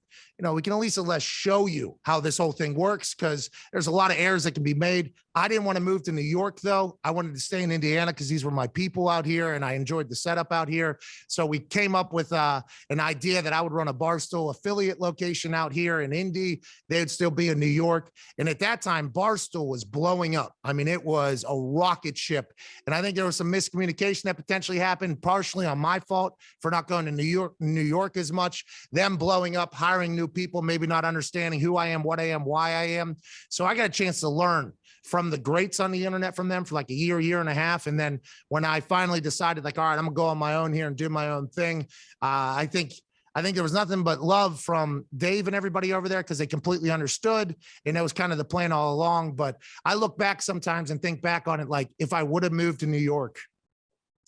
Speaker 2: we can at least show you how this whole thing works, because there's a lot of errors that can be made. I didn't want to move to New York, though. I wanted to stay in Indiana because these were my people out here, and I enjoyed the setup out here. So we came up with an idea that I would run a Barstool affiliate location out here in Indy. They'd still be in New York. And at that time, Barstool was blowing up. I mean, it was a rocket ship. And I think there was some miscommunication that potentially happened, partially on my fault for not going to New York as much, them blowing up, hiring new people, maybe not understanding who I am, what I am, why I am. So I got a chance to learn from the greats on the internet from them for like a year and a half. And then when I finally decided like, all right, I'm gonna go on my own here and do my own thing. I think there was nothing but love from Dave and everybody over there, because they completely understood. And that was kind of the plan all along. But I look back sometimes and think back on it, like if I would have moved to New York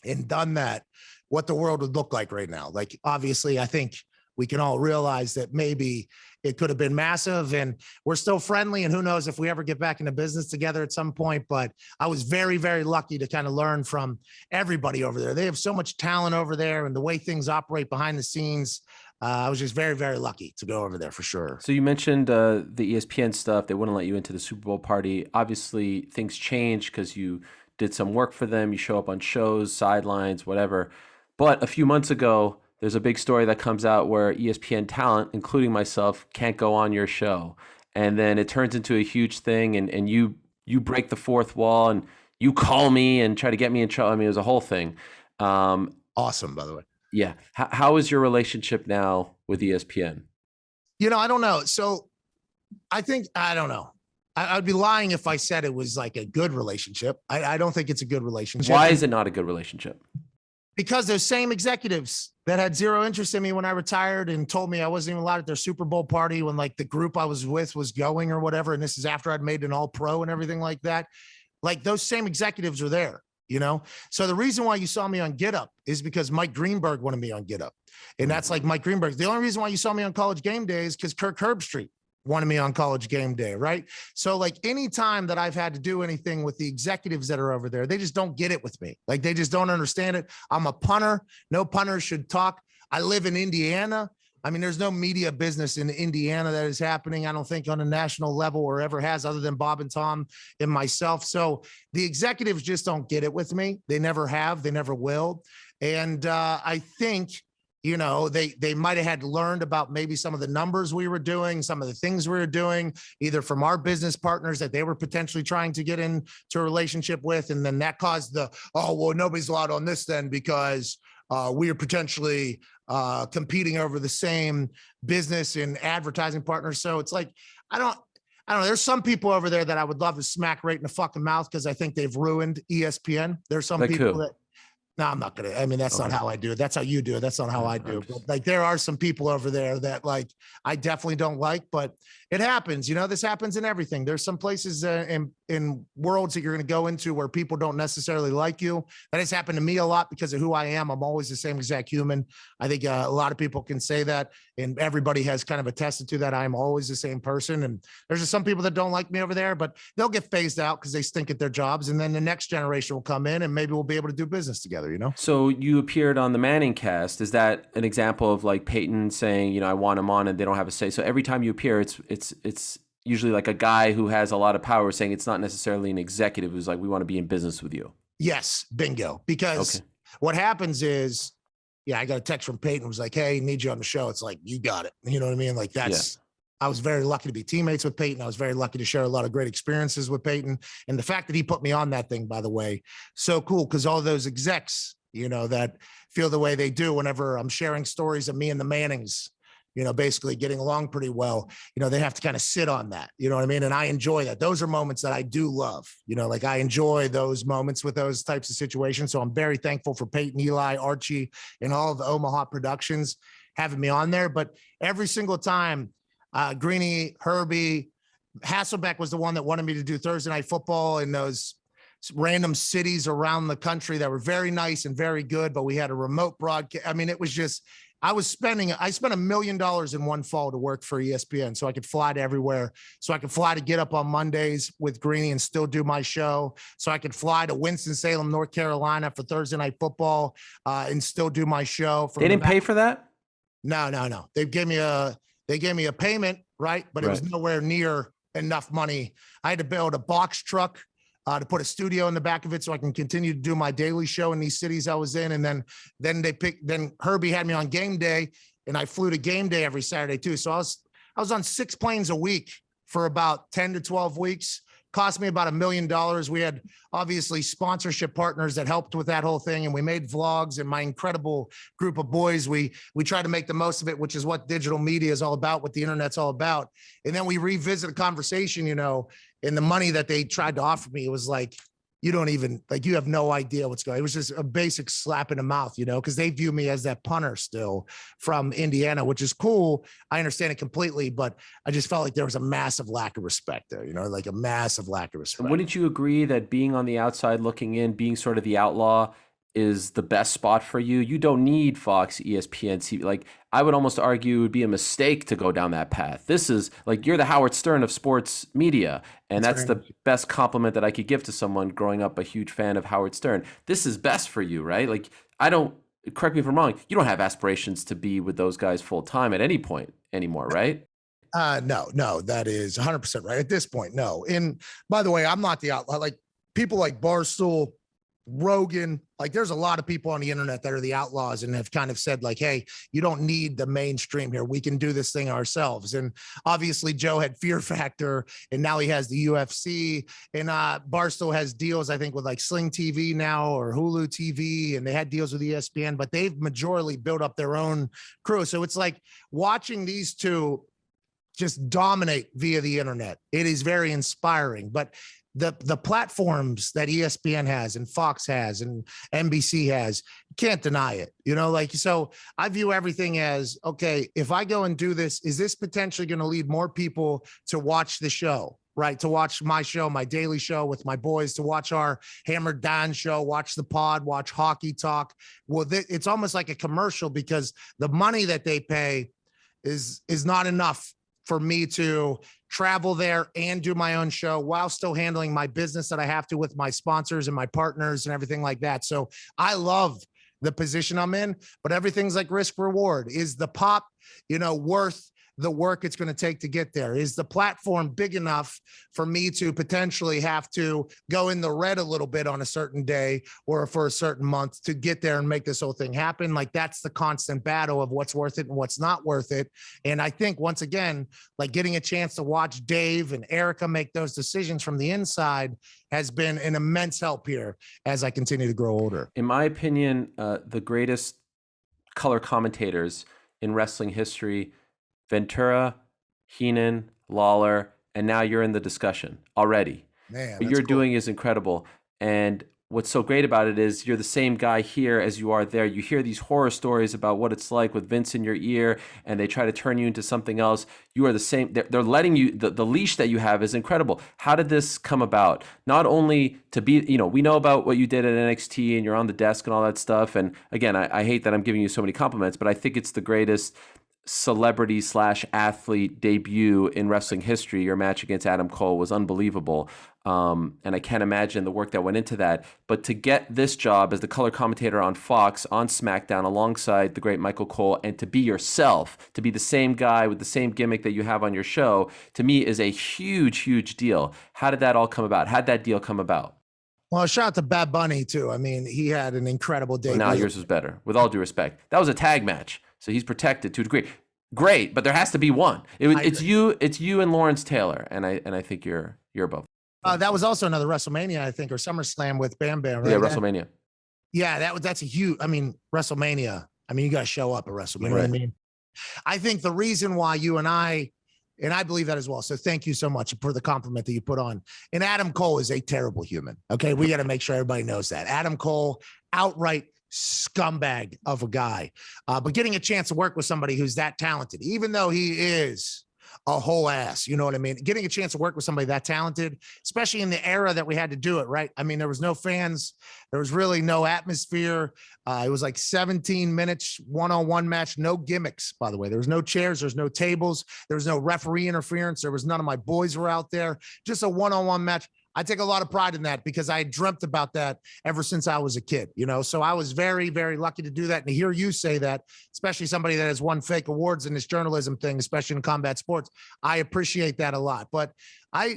Speaker 2: and done that, what the world would look like right now. Like, obviously, I think we can all realize that maybe it could have been massive, and we're still friendly, and who knows if we ever get back into business together at some point. But I was very, very lucky to kind of learn from everybody over there. They have so much talent over there, and the way things operate behind the scenes. I was just very, very lucky to go over there for sure.
Speaker 1: So you mentioned the ESPN stuff. They wouldn't let you into the Super Bowl party. Obviously, things changed because you did some work for them. You show up on shows, sidelines, whatever. But a few months ago, there's a big story that comes out where ESPN talent, including myself, can't go on your show. And then it turns into a huge thing, and you break the fourth wall, and you call me and try to get me in trouble. I mean, it was a whole thing.
Speaker 2: Awesome, by the way.
Speaker 1: Yeah. How is your relationship now with ESPN?
Speaker 2: I don't know. So I don't know. I'd be lying if I said it was like a good relationship. I don't think it's a good relationship.
Speaker 1: Why is it not a good relationship?
Speaker 2: Because those same executives that had zero interest in me when I retired and told me I wasn't even allowed at their Super Bowl party when like the group I was with was going or whatever. And this is after I'd made an all pro and everything like that. Like those same executives were there, So the reason why you saw me on Get Up is because Mike Greenberg wanted me on Get Up. And that's like Mike Greenberg. The only reason why you saw me on College Game Day is because Kirk Herbstreit wanted me on College Game Day, right? So like any time that I've had to do anything with the executives that are over there, they just don't get it with me. Like they just don't understand it. I'm a punter. No punters should talk. I live in Indiana. I mean, there's no media business in Indiana that is happening, I don't think, on a national level or ever has, other than Bob and Tom and myself. So the executives just don't get it with me. They never have. They never will. And I think they might have had learned about maybe some of the numbers we were doing, some of the things we were doing, either from our business partners that they were potentially trying to get into a relationship with. And then that caused nobody's allowed on this then because we are potentially competing over the same business and advertising partners. So it's like, I don't know. There's some people over there that I would love to smack right in the fucking mouth because I think they've ruined ESPN. There's some people that. No, I'm not going to. I mean, that's not how I do it. That's how you do it. That's not how I do it. But like, there are some people over there that like, I definitely don't like, but it happens. This happens in everything. There's some places in worlds that you're going to go into where people don't necessarily like you. That has happened to me a lot because of who I am. I'm always the same exact human. I think a lot of people can say that, and everybody has kind of attested to that. I'm always the same person. And there's just some people that don't like me over there, but they'll get phased out because they stink at their jobs. And then the next generation will come in and maybe we'll be able to do business together. together, you know?
Speaker 1: So you appeared on the Manning cast. Is that an example of like Peyton saying, I want him on and they don't have a say? So every time you appear, it's usually like a guy who has a lot of power saying it's not necessarily an executive who's like, we want to be in business with you.
Speaker 2: Yes, bingo. Because
Speaker 1: Okay.
Speaker 2: what happens is, yeah, I got a text from Peyton, was like, hey, need you on the show. It's like, you got it. You know what I mean? Like I was very lucky to be teammates with Peyton. I was very lucky to share a lot of great experiences with Peyton. And the fact that he put me on that thing, by the way, so cool. Cause all those execs, that feel the way they do whenever I'm sharing stories of me and the Mannings, basically getting along pretty well, they have to kind of sit on that, you know what I mean? And I enjoy that. Those are moments that I do love, like I enjoy those moments with those types of situations. So I'm very thankful for Peyton, Eli, Archie, and all of the Omaha productions having me on there. But every single time, Greeny, Herbie, Hasselbeck was the one that wanted me to do Thursday Night Football in those random cities around the country that were very nice and very good, but we had a remote broadcast. I mean, it was just, I spent $1 million in one fall to work for ESPN so I could fly to everywhere. So I could fly to get up on Mondays with Greeny and still do my show. So I could fly to Winston-Salem, North Carolina for Thursday Night Football and still do my show.
Speaker 1: They didn't pay for that?
Speaker 2: No. They gave me a payment, right? But it was nowhere near enough money. I had to build a box truck to put a studio in the back of it so I can continue to do my daily show in these cities I was in. And then Herbie had me on game day and I flew to game day every Saturday too. So I was on 6 planes a week for about 10 to 12 weeks. Cost me about $1 million. We had obviously sponsorship partners that helped with that whole thing. And we made vlogs, and my incredible group of boys, we tried to make the most of it, which is what digital media is all about, what the internet's all about. And then we revisit a conversation, and the money that they tried to offer me, it was like, you don't even you have no idea what's going on. It was just a basic slap in the mouth, because they view me as that punter still from Indiana, which is cool. I understand it completely, but I just felt like there was a massive lack of respect there, like a massive lack of respect.
Speaker 1: Wouldn't you agree that being on the outside looking in, being sort of the outlaw is the best spot for you? You don't need Fox, ESPN, TV. Like, I would almost argue it would be a mistake to go down that path. This is like, you're the Howard Stern of sports media. And that's the best compliment that I could give to someone growing up a huge fan of Howard Stern. This is best for you, right? Like, correct me if I'm wrong, you don't have aspirations to be with those guys full time at any point anymore, right?
Speaker 2: No, that is 100% right. At this point, no. And by the way, I'm not the outlaw. Like people like Barstool, Rogan, like there's a lot of people on the internet that are the outlaws and have kind of said like, hey, you don't need the mainstream here. We can do this thing ourselves. And obviously Joe had Fear Factor and now he has the UFC, and Barstool has deals, I think, with like Sling TV now or Hulu TV, and they had deals with ESPN, but they've majorly built up their own crew. So it's like watching these two just dominate via the internet. It is very inspiring, but the platforms that ESPN has and Fox has and NBC has, you can't deny it, so I view everything as, okay, if I go and do this, is this potentially going to lead more people to watch the show, right? To watch my show, my daily show with my boys, to watch our Hammered Don show, watch the pod, watch Hockey Talk. Well, it's almost like a commercial because the money that they pay is not enough for me to travel there and do my own show while still handling my business that I have to with my sponsors and my partners and everything like that. So I love the position I'm in, but everything's like risk reward. Is the pop, worth the work it's going to take to get there? Is the platform big enough for me to potentially have to go in the red a little bit on a certain day or for a certain month to get there and make this whole thing happen? Like that's the constant battle of what's worth it and what's not worth it. And I think once again, like getting a chance to watch Dave and Erica make those decisions from the inside has been an immense help here as I continue to grow older.
Speaker 1: In my opinion, the greatest color commentators in wrestling history, Ventura, Heenan, Lawler, and now you're in the discussion already.
Speaker 2: Man,
Speaker 1: what you're doing is incredible. And what's so great about it is you're the same guy here as you are there. You hear these horror stories about what it's like with Vince in your ear, and they try to turn you into something else. You are the same. They're letting you, the leash that you have is incredible. How did this come about? Not only to be, we know about what you did at NXT and you're on the desk and all that stuff. And again, I hate that I'm giving you so many compliments, but I think it's the greatest celebrity slash athlete debut in wrestling history. Your match against Adam Cole was unbelievable. And I can't imagine the work that went into that. But to get this job as the color commentator on Fox, on SmackDown, alongside the great Michael Cole, and to be yourself, to be the same guy with the same gimmick that you have on your show, to me is a huge, huge deal. How did that all come about? How'd that deal come about?
Speaker 2: Well, shout out to Bad Bunny too. I mean, he had an incredible day.
Speaker 1: Now yours was better, with all due respect. That was a tag match, so he's protected to a degree. Great, but there has to be one. It's you and Lawrence Taylor, and I think you're above.
Speaker 2: That was also another WrestleMania, I think, or SummerSlam with Bam Bam. Right?
Speaker 1: Yeah, WrestleMania.
Speaker 2: Yeah, that's a huge. I mean, WrestleMania. I mean, you got to show up at WrestleMania. You know what I mean? I think the reason why you and I believe that as well. So thank you so much for the compliment that you put on. And Adam Cole is a terrible human. Okay, we got to make sure everybody knows that Adam Cole, outright scumbag of a guy. But getting a chance to work with somebody who's that talented, even though he is a whole ass, you know what I mean? Getting a chance to work with somebody that talented, especially in the era that we had to do it, right? I mean, there was no fans. There was really no atmosphere. It was like 17 minutes, one-on-one match, no gimmicks, by the way. There was no chairs. There's no tables. There was no referee interference. There was none of my boys were out there. Just a one-on-one match. I take a lot of pride in that because I dreamt about that ever since I was a kid, you know? So I was very, very lucky to do that. And to hear you say that, especially somebody that has won fake awards in this journalism thing, especially in combat sports, I appreciate that a lot. But I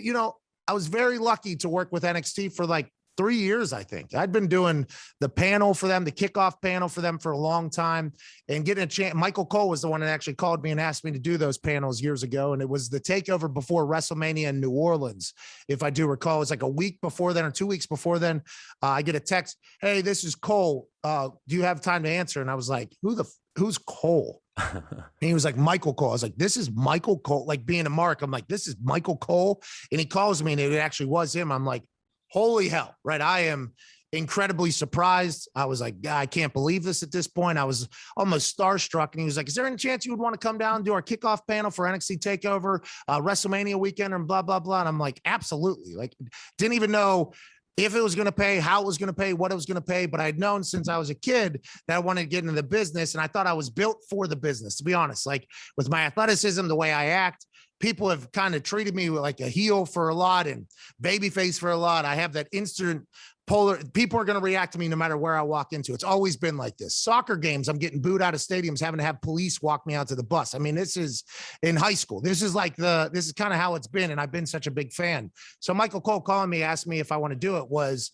Speaker 2: was very lucky to work with NXT for like 3 years, I think. I'd been doing the panel for them, the kickoff panel for them for a long time, and getting a chance. Michael Cole was the one that actually called me and asked me to do those panels years ago. And it was the takeover before WrestleMania in New Orleans, if I do recall. It was like a week before then or 2 weeks before then. I get a text, "Hey, this is Cole. Do you have time to answer?" And I was like, who's Cole? And he was like, "Michael Cole." I was like, "This is Michael Cole." Like being a mark, I'm like, "This is Michael Cole." And he calls me and it actually was him. I'm like, holy hell, right? I am incredibly surprised. I was like, I can't believe this at this point. I was almost starstruck. And he was like, "Is there any chance you would want to come down and do our kickoff panel for NXT TakeOver, WrestleMania weekend and blah, blah, blah." And I'm like, absolutely. Like, didn't even know if it was going to pay, how it was going to pay, what it was going to pay. But I'd known since I was a kid that I wanted to get into the business. And I thought I was built for the business, to be honest. Like with my athleticism, the way I act, people have kind of treated me like a heel for a lot and babyface for a lot. I have that instant polar. People are going to react to me no matter where I walk into. It's always been like this. Soccer games, I'm getting booed out of stadiums, having to have police walk me out to the bus. I mean, this is in high school. This is kind of how it's been. And I've been such a big fan. So Michael Cole calling me, asked me if I want to do it was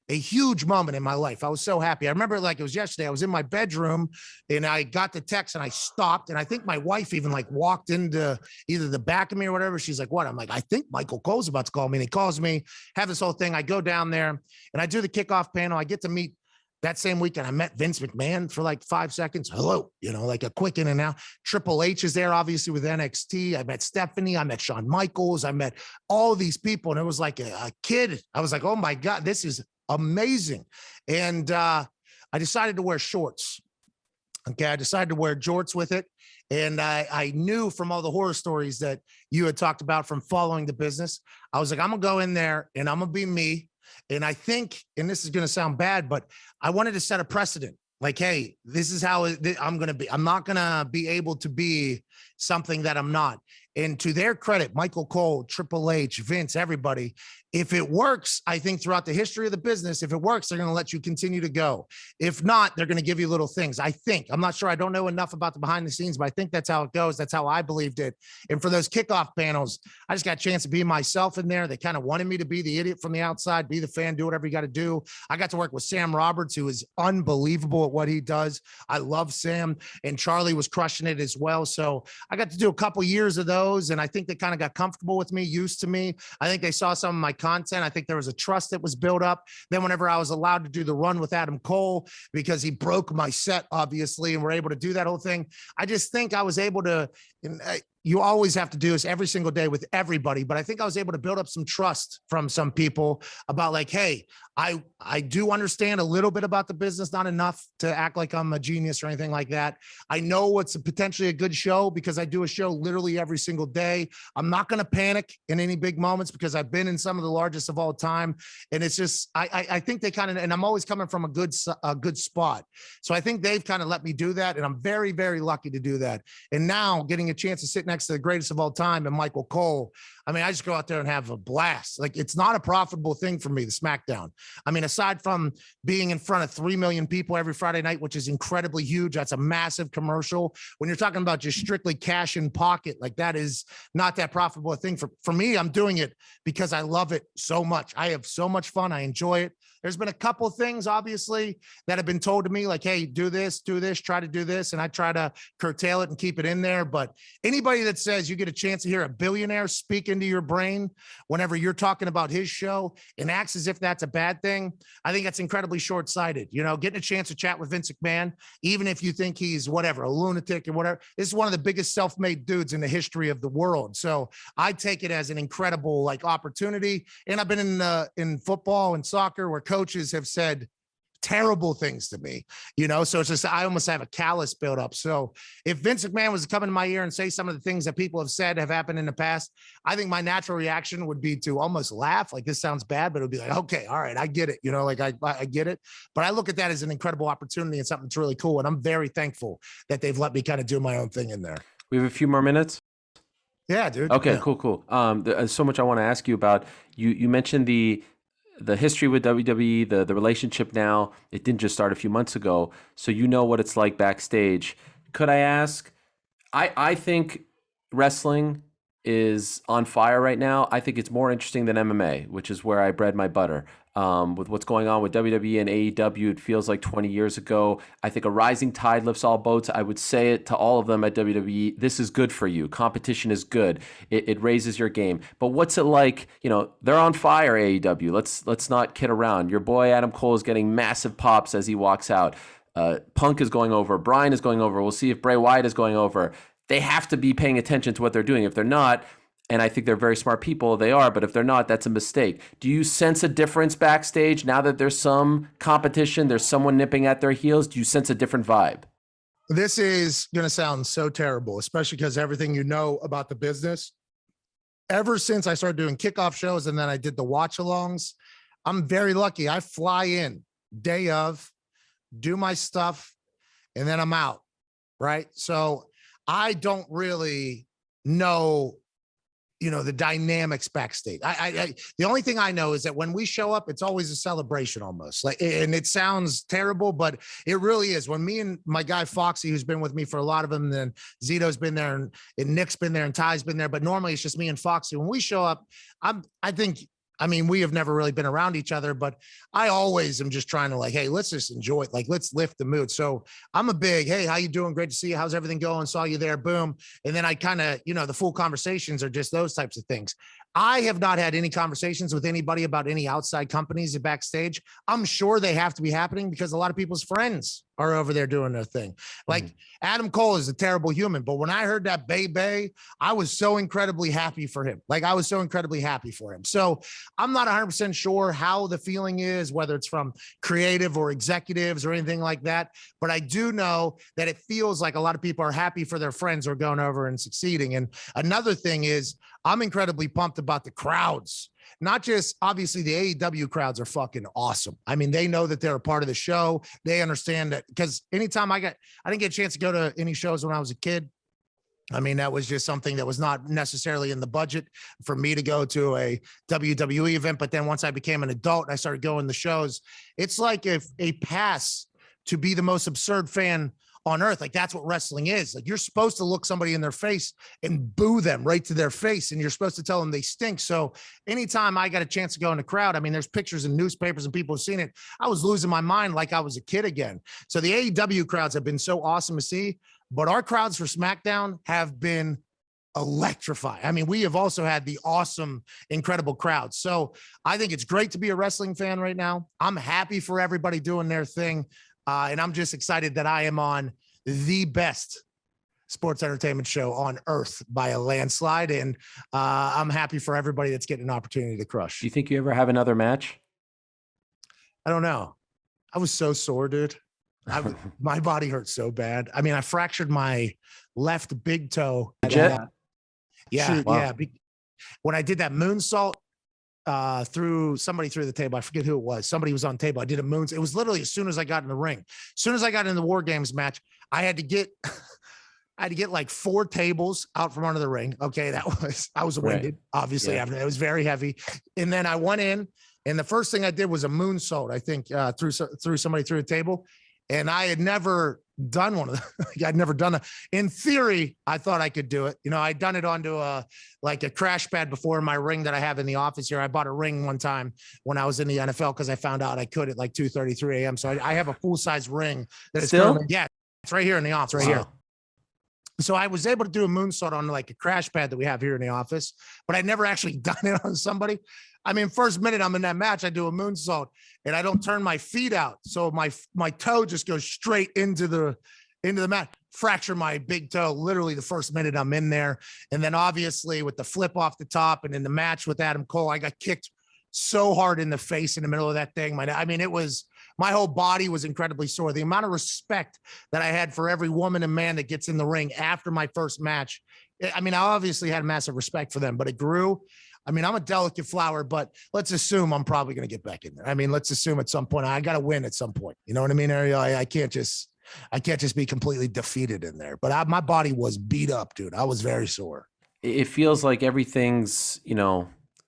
Speaker 2: a huge moment in my life. I was so happy. I remember it like it was yesterday. I was in my bedroom and I got the text and I stopped. And I think my wife even like walked into either the back of me or whatever. She's like, "What?" I'm like, "I think Michael Cole's about to call me." And he calls me, have this whole thing. I go down there and I do the kickoff panel. I get to meet that same weekend. I met Vince McMahon for like 5 seconds. Hello, like a quick in and out. Triple H is there, obviously, with NXT. I met Stephanie. I met Shawn Michaels. I met all these people. And it was like a kid. I was like, oh my God, this is amazing. And I decided to wear shorts. Okay. I decided to wear jorts with it. And I knew from all the horror stories that you had talked about from following the business, I was like, I'm going to go in there and I'm going to be me. And I think, and this is going to sound bad, but I wanted to set a precedent. Like, hey, this is how I'm going to be. I'm not going to be able to be something that I'm not. And to their credit, Michael Cole, Triple H, Vince, everybody, if it works, I think throughout the history of the business, if it works, they're going to let you continue to go. If not, they're going to give you little things. I think, I'm not sure. I don't know enough about the behind the scenes, but I think that's how it goes. That's how I believed it. And for those kickoff panels, I just got a chance to be myself in there. They kind of wanted me to be the idiot from the outside, be the fan, do whatever you got to do. I got to work with Sam Roberts, who is unbelievable at what he does. I love Sam, and Charlie was crushing it as well. So I got to do a couple years of those. And I think they kind of got comfortable with me, used to me. I think they saw some of my content. I think there was a trust that was built up. Then whenever I was allowed to do the run with Adam Cole, because he broke my set, obviously, and we're able to do that whole thing, I just think I was able to, you always have to do this every single day with everybody. But I think I was able to build up some trust from some people about like, hey, I do understand a little bit about the business, not enough to act like I'm a genius or anything like that. I know what's potentially a good show because I do a show literally every single day. I'm not going to panic in any big moments because I've been in some of the largest of all time. And it's just, I think they kind of, and I'm always coming from a good spot. So I think they've kind of let me do that. And I'm very, very lucky to do that. And now getting a chance to sit next to the greatest of all time and Michael Cole, I mean, I just go out there and have a blast. Like, it's not a profitable thing for me, the SmackDown. I mean, aside from being in front of 3 million people every Friday night, which is incredibly huge, that's a massive commercial. When you're talking about just strictly cash in pocket, like that is not that profitable a thing. For me, I'm doing it because I love it so much. I have so much fun. I enjoy it. There's been a couple of things, obviously, that have been told to me, like, hey, do this, try to do this. And I try to curtail it and keep it in there. But anybody that says you get a chance to hear a billionaire speak into your brain whenever you're talking about his show and acts as if that's a bad thing, I think that's incredibly short-sighted. You know, getting a chance to chat with Vince McMahon, even if you think he's whatever, a lunatic or whatever, this is one of the biggest self-made dudes in the history of the world. So I take it as an incredible like opportunity. And I've been in football and soccer where coaches have said terrible things to me, you know, so it's just, I almost have a callus built up. So if Vince McMahon was to come in my ear and say some of the things that people have said have happened in the past, I think my natural reaction would be to almost laugh. Like, this sounds bad, but it would be like, okay, all right, I get it. You know, like I get it. But I look at that as an incredible opportunity and something that's really cool. And I'm very thankful that they've let me kind of do my own thing in there.
Speaker 1: We have a few more minutes.
Speaker 2: Yeah, dude.
Speaker 1: Okay,
Speaker 2: yeah.
Speaker 1: cool. There's so much I want to ask you about. You mentioned the history with WWE, the relationship now. It didn't just start a few months ago, so you know what it's like backstage. Could I ask, I think wrestling is on fire right now. I think it's more interesting than MMA, which is where I bred my butter. With what's going on with WWE and AEW, it feels like 20 years ago. I think a rising tide lifts all boats. I would say it to all of them at WWE. This is good for you. Competition is good. It raises your game. But what's it like? You know, they're on fire, AEW. Let's not kid around. Your boy Adam Cole is getting massive pops as he walks out. Punk is going over. Bryan is going over. We'll see if Bray Wyatt is going over. They have to be paying attention to what they're doing. If they're not, and I think they're very smart people, they are, but if they're not, that's a mistake. Do you sense a difference backstage now that there's some competition, there's someone nipping at their heels? Do you sense a different vibe?
Speaker 2: This is going to sound so terrible, especially because everything you know about the business. Ever since I started doing kickoff shows and then I did the watch alongs, I'm very lucky. I fly in day of, do my stuff, and then I'm out, right? So I don't really know, you know, the dynamics backstage. The only thing I know is that when we show up, it's always a celebration almost. Like, and it sounds terrible, but it really is. When me and my guy Foxy, who's been with me for a lot of them, then Zito's been there and Nick's been there and Ty's been there, but normally it's just me and Foxy. When we show up, I mean, we have never really been around each other, but I always am just trying to like, hey, let's just enjoy it. Like, let's lift the mood. So I'm a big, hey, how you doing? Great to see you. How's everything going? Saw you there. Boom. And then I kind of, you know, the full conversations are just those types of things. I have not had any conversations with anybody about any outside companies backstage. I'm sure they have to be happening because a lot of people's friends are over there doing their thing. Like Adam Cole is a terrible human, but when I heard that Bay, I was so incredibly happy for him. Like, I was so incredibly happy for him. So I'm not 100% sure how the feeling is, whether it's from creative or executives or anything like that. But I do know that it feels like a lot of people are happy for their friends who are going over and succeeding. And another thing is, I'm incredibly pumped about the crowds. Not just, obviously, the AEW crowds are fucking awesome. I mean, they know that they're a part of the show. They understand that, because anytime I didn't get a chance to go to any shows when I was a kid. I mean, that was just something that was not necessarily in the budget for me to go to a WWE event. But then once I became an adult and I started going to shows, it's like if a pass to be the most absurd fan on earth. Like, that's what wrestling is. Like, you're supposed to look somebody in their face and boo them right to their face, and you're supposed to tell them they stink. So anytime I got a chance to go in the crowd, I mean, there's pictures in newspapers and people have seen it. I was losing my mind like I was a kid again. So the AEW crowds have been so awesome to see, but our crowds for SmackDown have been electrifying. I mean, we have also had the awesome, incredible crowds. So I think it's great to be a wrestling fan right now. I'm happy for everybody doing their thing. And I'm just excited that I am on the best sports entertainment show on earth by a landslide. And I'm happy for everybody that's getting an opportunity to crush.
Speaker 1: Do you think you ever have another match?
Speaker 2: I don't know. I was so sore, dude. My body hurt so bad. I mean, I fractured my left big toe.
Speaker 1: Legit?
Speaker 2: Yeah,
Speaker 1: Wow.
Speaker 2: yeah. When I did that moonsault through somebody through the table, I forget who it was. Somebody was on the table. I did a moonsault. It was literally as soon as I got in the ring. As soon as I got in the War Games match, I had to get like 4 tables out from under the ring. Okay, I was winded, obviously. After that, it was very heavy. And then I went in, and the first thing I did was a moonsault. I think through somebody through a table, and I had never done one of them. I'd never done it. In theory, I thought I could do it. You know, I'd done it onto a crash pad before in my ring that I have in the office here. I bought a ring one time when I was in the NFL because I found out I could at like 2:33 a.m. So I have a full size ring that is
Speaker 1: Still?
Speaker 2: yeah, it's right here in the office, right here. So I was able to do a moonsault on like a crash pad that we have here in the office, but I'd never actually done it on somebody. I mean, first minute I'm in that match, I do a moonsault and I don't turn my feet out. So my toe just goes straight into the mat, fracture my big toe, literally the first minute I'm in there. And then obviously with the flip off the top and in the match with Adam Cole, I got kicked so hard in the face in the middle of that thing. My whole body was incredibly sore. The amount of respect that I had for every woman and man that gets in the ring after my first match. I mean, I obviously had massive respect for them, but it grew. I mean, I'm a delicate flower, but let's assume I'm probably going to get back in there. I mean, let's assume at some point I got to win at some point. You know what I mean, Ariel? I can't just be completely defeated in there. But my body was beat up, dude. I was very sore.
Speaker 1: It feels like everything's,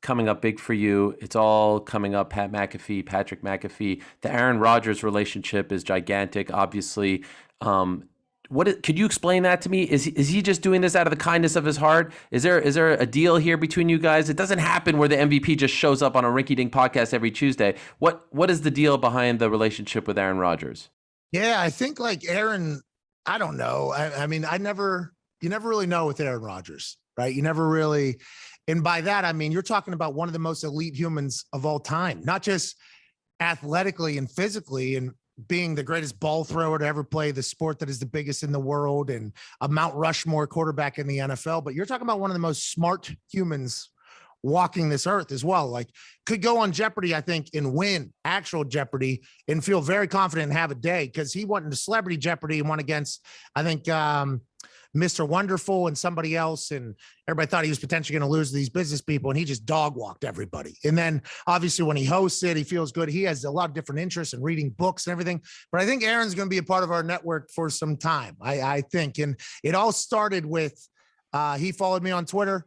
Speaker 1: coming up big for you. It's all coming up. Patrick McAfee. The Aaron Rodgers relationship is gigantic, obviously. Could you explain that to me? Is he just doing this out of the kindness of his heart? Is there a deal here between you guys? It doesn't happen where the MVP just shows up on a Rinky Dink podcast every Tuesday. What is the deal behind the relationship with Aaron Rodgers?
Speaker 2: Yeah, I think like Aaron, I don't know. I mean, you never really know with Aaron Rodgers, right? You never really. And by that, I mean, you're talking about one of the most elite humans of all time, not just athletically and physically and being the greatest ball thrower to ever play the sport that is the biggest in the world and a Mount Rushmore quarterback in the NFL. But you're talking about one of the most smart humans walking this earth as well. Like could go on Jeopardy, I think, and win actual Jeopardy and feel very confident and have a day because he went into Celebrity Jeopardy and won against, I think, Mr. Wonderful and somebody else. And everybody thought he was potentially going to lose to these business people. And he just dog walked everybody. And then obviously when he hosts it, he feels good. He has a lot of different interests in reading books and everything. But I think Aaron's going to be a part of our network for some time, I think. And it all started with, he followed me on Twitter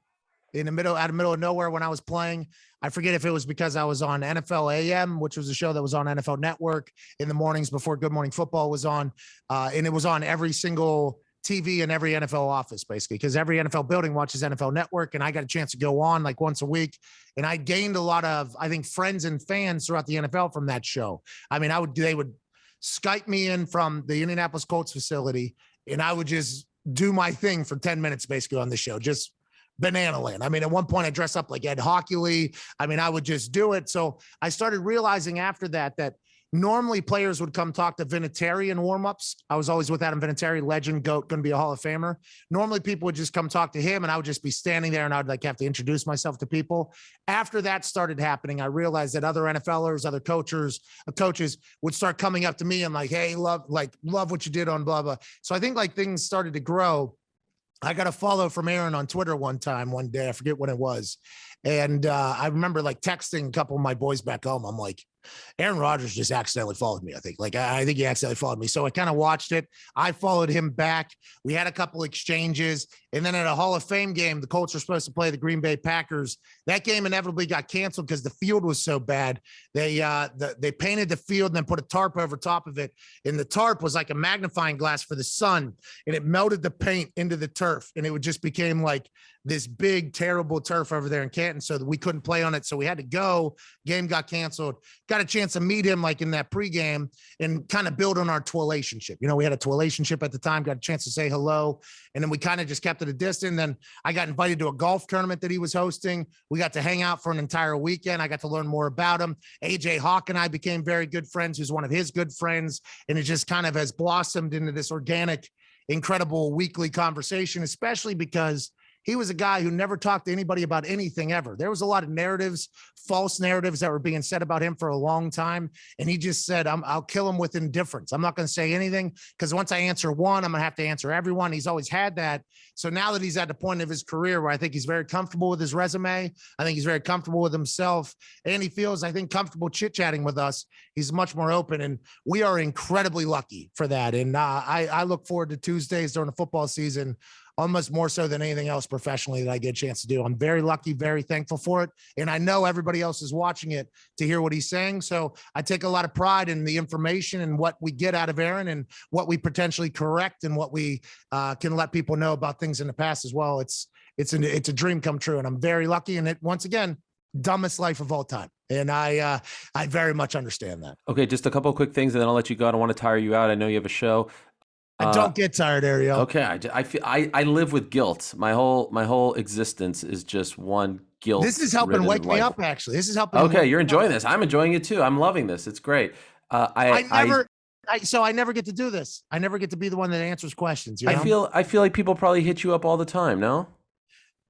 Speaker 2: out of the middle of nowhere when I was playing. I forget if it was because I was on NFL AM, which was a show that was on NFL Network in the mornings before Good Morning Football was on. And it was on every single TV in every NFL office, basically, because every NFL building watches NFL Network. And I got a chance to go on like once a week. And I gained a lot of, I think, friends and fans throughout the NFL from that show. I mean, they would Skype me in from the Indianapolis Colts facility, and I would just do my thing for 10 minutes, basically, on the show, just banana land. I mean, at one point I dressed up like Ed Hockley. I mean, I would just do it. So I started realizing after that normally players would come talk to Vinatieri in warmups. I was always with Adam Vinatieri, legend, GOAT, going to be a Hall of Famer. Normally people would just come talk to him and I would just be standing there and I'd like have to introduce myself to people. After that started happening, I realized that other NFLers, other coaches would start coming up to me and like, hey, love what you did on blah, blah. So I think like things started to grow. I got a follow from Aaron on Twitter one day. I forget when it was. And I remember like texting a couple of my boys back home. I'm like, Aaron Rodgers just accidentally followed me, I think. Like, I think he accidentally followed me. So I kind of watched it. I followed him back. We had a couple exchanges. And then at a Hall of Fame game, the Colts were supposed to play the Green Bay Packers. That game inevitably got canceled because the field was so bad. They painted the field and then put a tarp over top of it. And the tarp was like a magnifying glass for the sun. And it melted the paint into the turf. And it just became like this big, terrible turf over there in Canton so that we couldn't play on it. So we had to go. Game got canceled. Got a chance to meet him like in that pregame and kind of build on our relationship. You know, we had a relationship at the time, got a chance to say hello. And then we kind of just kept it a distance. Then I got invited to a golf tournament that he was hosting. We got to hang out for an entire weekend. I got to learn more about him. AJ Hawk and I became very good friends, who's one of his good friends. And it just kind of has blossomed into this organic incredible weekly conversation, especially because he was a guy who never talked to anybody about anything ever. There was a lot of narratives, false narratives that were being said about him for a long time. And he just said, I'll kill him with indifference. I'm not going to say anything because once I answer one, I'm going to have to answer everyone. He's always had that. So now that he's at the point of his career where I think he's very comfortable with his resume, I think he's very comfortable with himself, and he feels, I think, comfortable chit-chatting with us. He's much more open, and we are incredibly lucky for that. And I look forward to Tuesdays during the football season almost more so than anything else professionally that I get a chance to do. I'm very lucky, very thankful for it. And I know everybody else is watching it to hear what he's saying. So I take a lot of pride in the information and what we get out of Aaron and what we potentially correct and what we can let people know about things in the past as well. It's a dream come true. And I'm very lucky. And it, once again, dumbest life of all time. And I very much understand that.
Speaker 1: Okay, just a couple of quick things and then I'll let you go. I don't want to tire you out. I know you have a show.
Speaker 2: I don't get tired, Ariel.
Speaker 1: Okay, I feel I live with guilt. My whole existence is just one guilt.
Speaker 2: This is helping wake me up. Actually, this is helping.
Speaker 1: Okay, you're enjoying this. I'm enjoying it too. I'm loving this. It's great. I
Speaker 2: never get to do this. I never get to be the one that answers questions. You know?
Speaker 1: I feel like people probably hit you up all the time. No,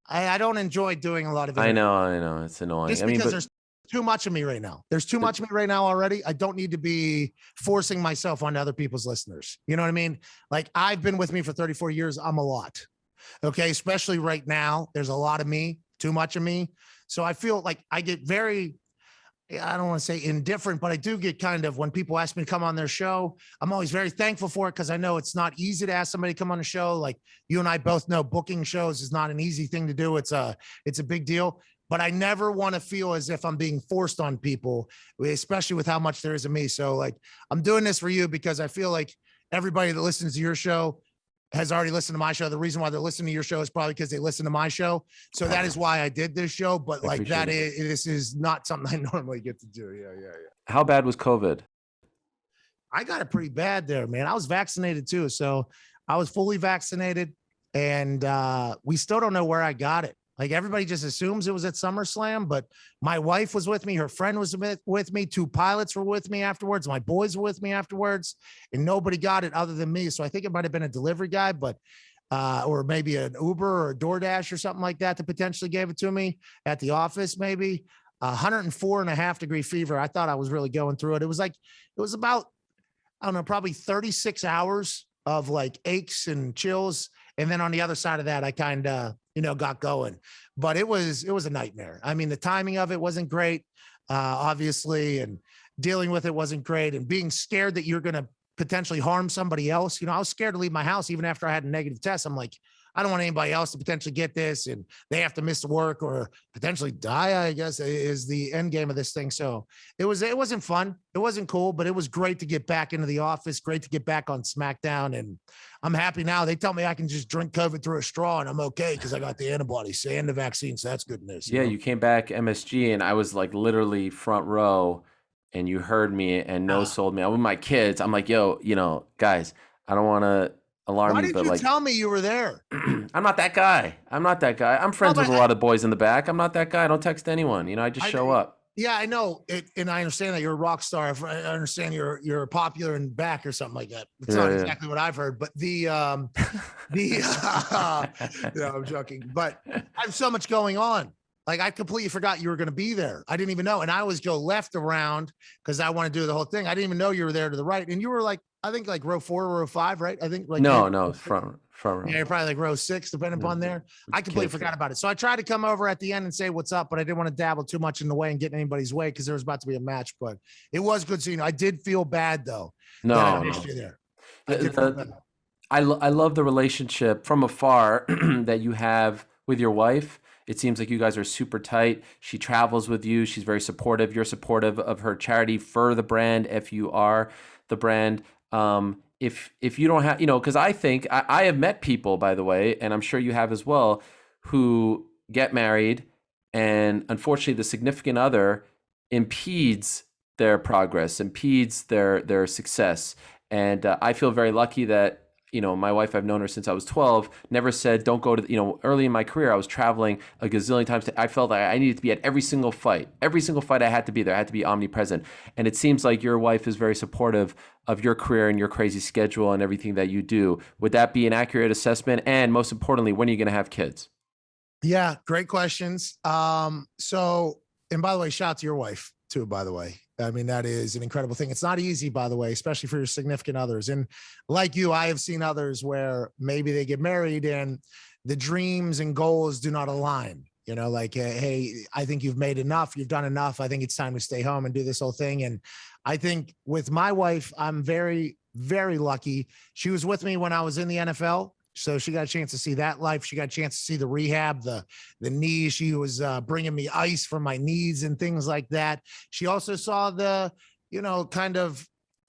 Speaker 2: I don't enjoy doing a lot of it.
Speaker 1: I know. It's annoying.
Speaker 2: Just because there's too much of me right now. There's too much of me right now already. I don't need to be forcing myself on other people's listeners. You know what I mean? Like, I've been with me for 34 years. I'm a lot. Okay. Especially right now, there's a lot of me, too much of me. So I feel like I get very, I don't want to say indifferent, but I do get kind of, when people ask me to come on their show, I'm always very thankful for it because I know it's not easy to ask somebody to come on a show. Like, you and I both know booking shows is not an easy thing to do. It's a big deal. But I never want to feel as if I'm being forced on people, especially with how much there is of me. So, like, I'm doing this for you because I feel like everybody that listens to your show has already listened to my show. The reason why they're listening to your show is probably because they listen to my show. So that is why I did this show. But like that is, this is not something I normally get to do. Yeah.
Speaker 1: How bad was COVID?
Speaker 2: I got it pretty bad there, man. I was vaccinated too. So I was fully vaccinated, and we still don't know where I got it. Like, everybody just assumes it was at SummerSlam, but my wife was with me. Her friend was with me. 2 pilots were with me afterwards. My boys were with me afterwards, and nobody got it other than me. So I think it might've been a delivery guy, but, or maybe an Uber or a DoorDash or something like that potentially gave it to me at the office. Maybe 104.5-degree fever. I thought I was really going through it. It was about, I don't know, probably 36 hours of like aches and chills. And then on the other side of that, I kind of, got going, but it was a nightmare. I mean, the timing of it wasn't great, obviously, and dealing with it wasn't great, and being scared that you're going to potentially harm somebody else. I was scared to leave my house even after I had a negative test. I'm like, I don't want anybody else to potentially get this and they have to miss work or potentially die, I guess, is the end game of this thing. So it wasn't fun. It wasn't cool, but it was great to get back into the office, great to get back on SmackDown. And I'm happy now. They tell me I can just drink COVID through a straw and I'm okay because I got the antibodies and the vaccine. So that's good news.
Speaker 1: Yeah, you came back MSG and I was like literally front row and you heard me and no sold me. I'm with my kids. I'm like, yo, guys, I don't want to alarm
Speaker 2: Why
Speaker 1: you,
Speaker 2: did
Speaker 1: but
Speaker 2: you
Speaker 1: like,
Speaker 2: tell me you were there?
Speaker 1: I'm not that guy. I'm friends with a lot of boys in the back. I'm not that guy. I don't text anyone. I just show up.
Speaker 2: Yeah, I know it, and I understand that you're a rock star. I understand you're popular in back or something like that. It's not exactly what I've heard, but I'm joking. But I have so much going on. Like, I completely forgot you were going to be there. I didn't even know, and I always go left around because I want to do the whole thing. I didn't even know you were there to the right, and you were like, I think like row 4, row 5, right? I think like
Speaker 1: no, front row.
Speaker 2: Yeah, you're probably like row 6, depending upon there. I completely forgot about it. So I tried to come over at the end and say what's up, but I didn't want to dabble too much in the way and get in anybody's way because there was about to be a match. But it was good seeing you. I did feel bad though. I missed you there.
Speaker 1: I love the relationship from afar that you have with your wife. It seems like you guys are super tight. She travels with you. She's very supportive. You're supportive of her charity for the brand, FUR, the brand. If you don't have, because I think I have met people, by the way, and I'm sure you have as well, who get married and unfortunately the significant other impedes their progress, impedes their success. And I feel very lucky that my wife, I've known her since I was 12, never said, don't go to, early in my career, I was traveling a gazillion times. I felt like I needed to be at every single fight. Every single fight I had to be there. I had to be omnipresent. And it seems like your wife is very supportive of your career and your crazy schedule and everything that you do. Would that be an accurate assessment? And most importantly, when are you going to have kids?
Speaker 2: Yeah, great questions. And by the way, shout out to your wife too, by the way. I mean, that is an incredible thing. It's not easy, by the way, especially for your significant others. And like you, I have seen others where maybe they get married and the dreams and goals do not align. Like, hey, I think you've made enough. You've done enough. I think it's time to stay home and do this whole thing. And I think with my wife, I'm very, very lucky. She was with me when I was in the NFL. So she got a chance to see that life. She got a chance to see the rehab, the knees. She was bringing me ice for my knees and things like that. She also saw the, kind of,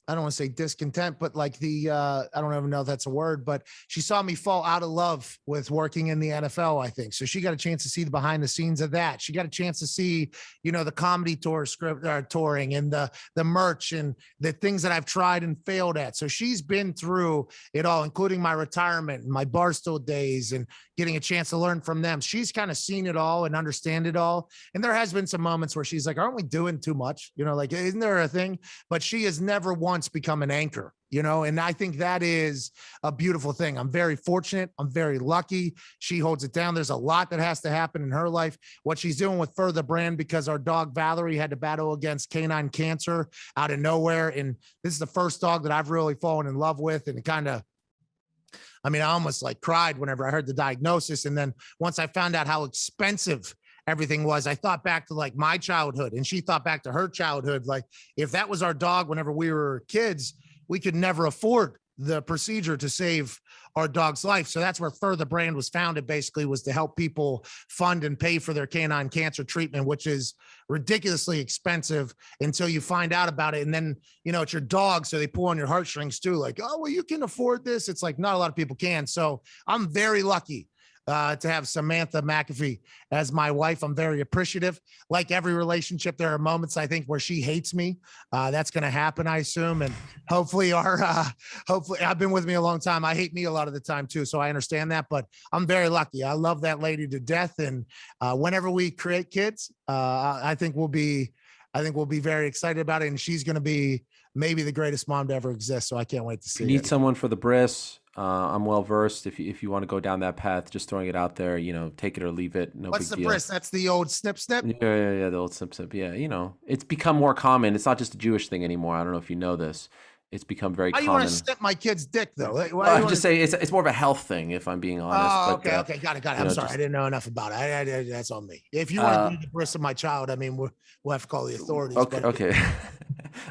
Speaker 2: I don't want to say discontent, but like I don't even know if that's a word, but she saw me fall out of love with working in the NFL, I think. So she got a chance to see the behind the scenes of that. She got a chance to see, the comedy tour script touring and the merch and the things that I've tried and failed at. So she's been through it all, including my retirement and my Barstool days and getting a chance to learn from them. She's kind of seen it all and understand it all. And there has been some moments where she's like, aren't we doing too much? Like, isn't there a thing? But she has never once become an anchor, and I think that is a beautiful thing. I'm very fortunate. I'm very lucky. She holds it down. There's a lot that has to happen in her life. What she's doing with Further Brand, because our dog Valerie had to battle against canine cancer out of nowhere. And this is the first dog that I've really fallen in love with. And it I almost like cried whenever I heard the diagnosis. And then once I found out how expensive everything was, I thought back to like my childhood and she thought back to her childhood. Like if that was our dog whenever we were kids, we could never afford the procedure to save our dog's life. So that's where Further Brand was founded, basically, was to help people fund and pay for their canine cancer treatment, which is ridiculously expensive until you find out about it. And then, it's your dog. So they pull on your heartstrings too. Like, oh, well, you can afford this. It's like, not a lot of people can. So I'm very lucky to have Samantha McAfee as my wife. I'm very appreciative. Like every relationship, there are moments I think where she hates me. That's going to happen, I assume. And hopefully hopefully I've been with me a long time. I hate me a lot of the time too. So I understand that, but I'm very lucky. I love that lady to death. And whenever we create kids, I think we'll be very excited about it. And she's going to be maybe the greatest mom to ever exist. So I can't wait to see
Speaker 1: You need
Speaker 2: it.
Speaker 1: someone for the bris. I'm well versed. If you want to go down that path, just throwing it out there, take it or leave it. No
Speaker 2: What's
Speaker 1: big
Speaker 2: the
Speaker 1: deal.
Speaker 2: bris? That's the old snip snip.
Speaker 1: Yeah. The old snip snip. Yeah, it's become more common. It's not just a Jewish thing anymore. I don't know if you know this. It's become very
Speaker 2: Why do you
Speaker 1: common.
Speaker 2: want to snip my kid's dick though? Like,
Speaker 1: I'm just saying it's more of a health thing, if I'm being honest.
Speaker 2: Oh,
Speaker 1: but,
Speaker 2: okay, got it. I'm sorry, I didn't know enough about it. That's on me. If you want to do the bris of my child, we'll have to call the authorities.
Speaker 1: Okay.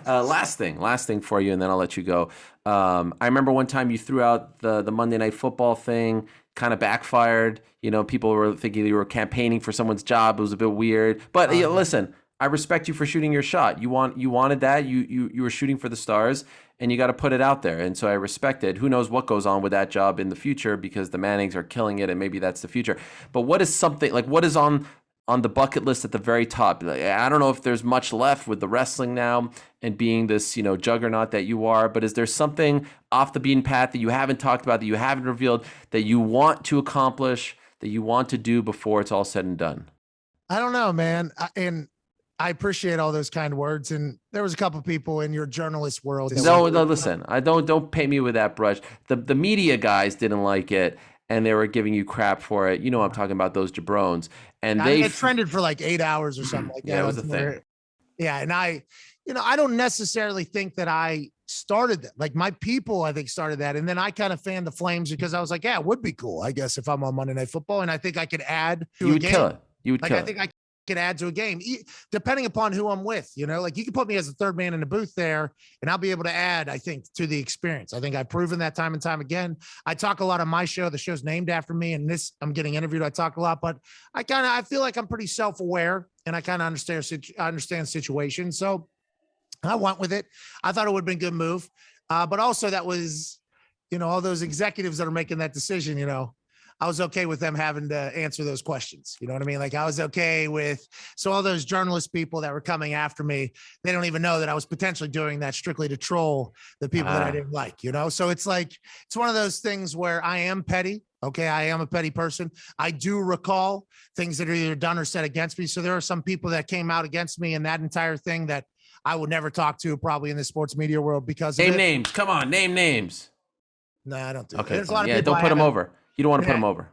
Speaker 1: Last thing for you, and then I'll let you go. I remember one time you threw out the Monday Night Football thing, kind of backfired. People were thinking you were campaigning for someone's job. It was a bit weird. But listen, I respect you for shooting your shot. You wanted that. You were shooting for the stars, and you got to put it out there. And so I respect it. Who knows what goes on with that job in the future, because the Mannings are killing it, and maybe that's the future. But what is something like what is on the bucket list at the very top? Like, I don't know if there's much left with the wrestling now and being this juggernaut that you are. But is there something off the beaten path that you haven't talked about, that you haven't revealed, that you want to accomplish, that you want to do before it's all said and done?
Speaker 2: I don't know, man. I appreciate all those kind words. And there was a couple of people in your journalist world.
Speaker 1: No, listen, I don't paint me with that brush. The media guys didn't like it, and they were giving you crap for it. I'm talking about those jabrones. And
Speaker 2: it trended for like 8 hours or something like that.
Speaker 1: Yeah, it was a thing.
Speaker 2: Yeah. And I don't necessarily think that I started that. Like my people, I think, started that. And then I kind of fanned the flames because I was like, yeah, it would be cool, I guess, if I'm on Monday Night Football. And I think I could add to
Speaker 1: you
Speaker 2: a
Speaker 1: would
Speaker 2: game.
Speaker 1: kill it. You would
Speaker 2: like,
Speaker 1: kill
Speaker 2: I think
Speaker 1: it.
Speaker 2: I could add to a game, depending upon who I'm with. Like you can put me as a third man in the booth there, and I'll be able to add, I think, to the experience. I think I've proven that time and time again. I talk a lot on my show. The show's named after me, and I'm getting interviewed. I talk a lot, but I feel like I'm pretty self-aware, and I kind of understand situations. So I went with it. I thought it would have been a good move, but also that was, all those executives that are making that decision. I was okay with them having to answer those questions. You know what I mean? Like I was okay with, so all those journalist people that were coming after me, they don't even know that I was potentially doing that strictly to troll the people that I
Speaker 1: Ah.
Speaker 2: didn't like, you know? So it's like, it's one of those things where I am petty. Okay. I am a petty person. I do recall things that are either done or said against me. So there are some people that came out against me in that entire thing that I would never talk to probably in the sports media world because of
Speaker 1: Name
Speaker 2: it.
Speaker 1: names. Come on, name names.
Speaker 2: No, I don't do that.
Speaker 1: Okay,
Speaker 2: There's a
Speaker 1: fine.
Speaker 2: lot of
Speaker 1: Yeah,
Speaker 2: people
Speaker 1: don't
Speaker 2: I
Speaker 1: put them
Speaker 2: haven't.
Speaker 1: over. You don't want to put
Speaker 2: Yeah.
Speaker 1: them over.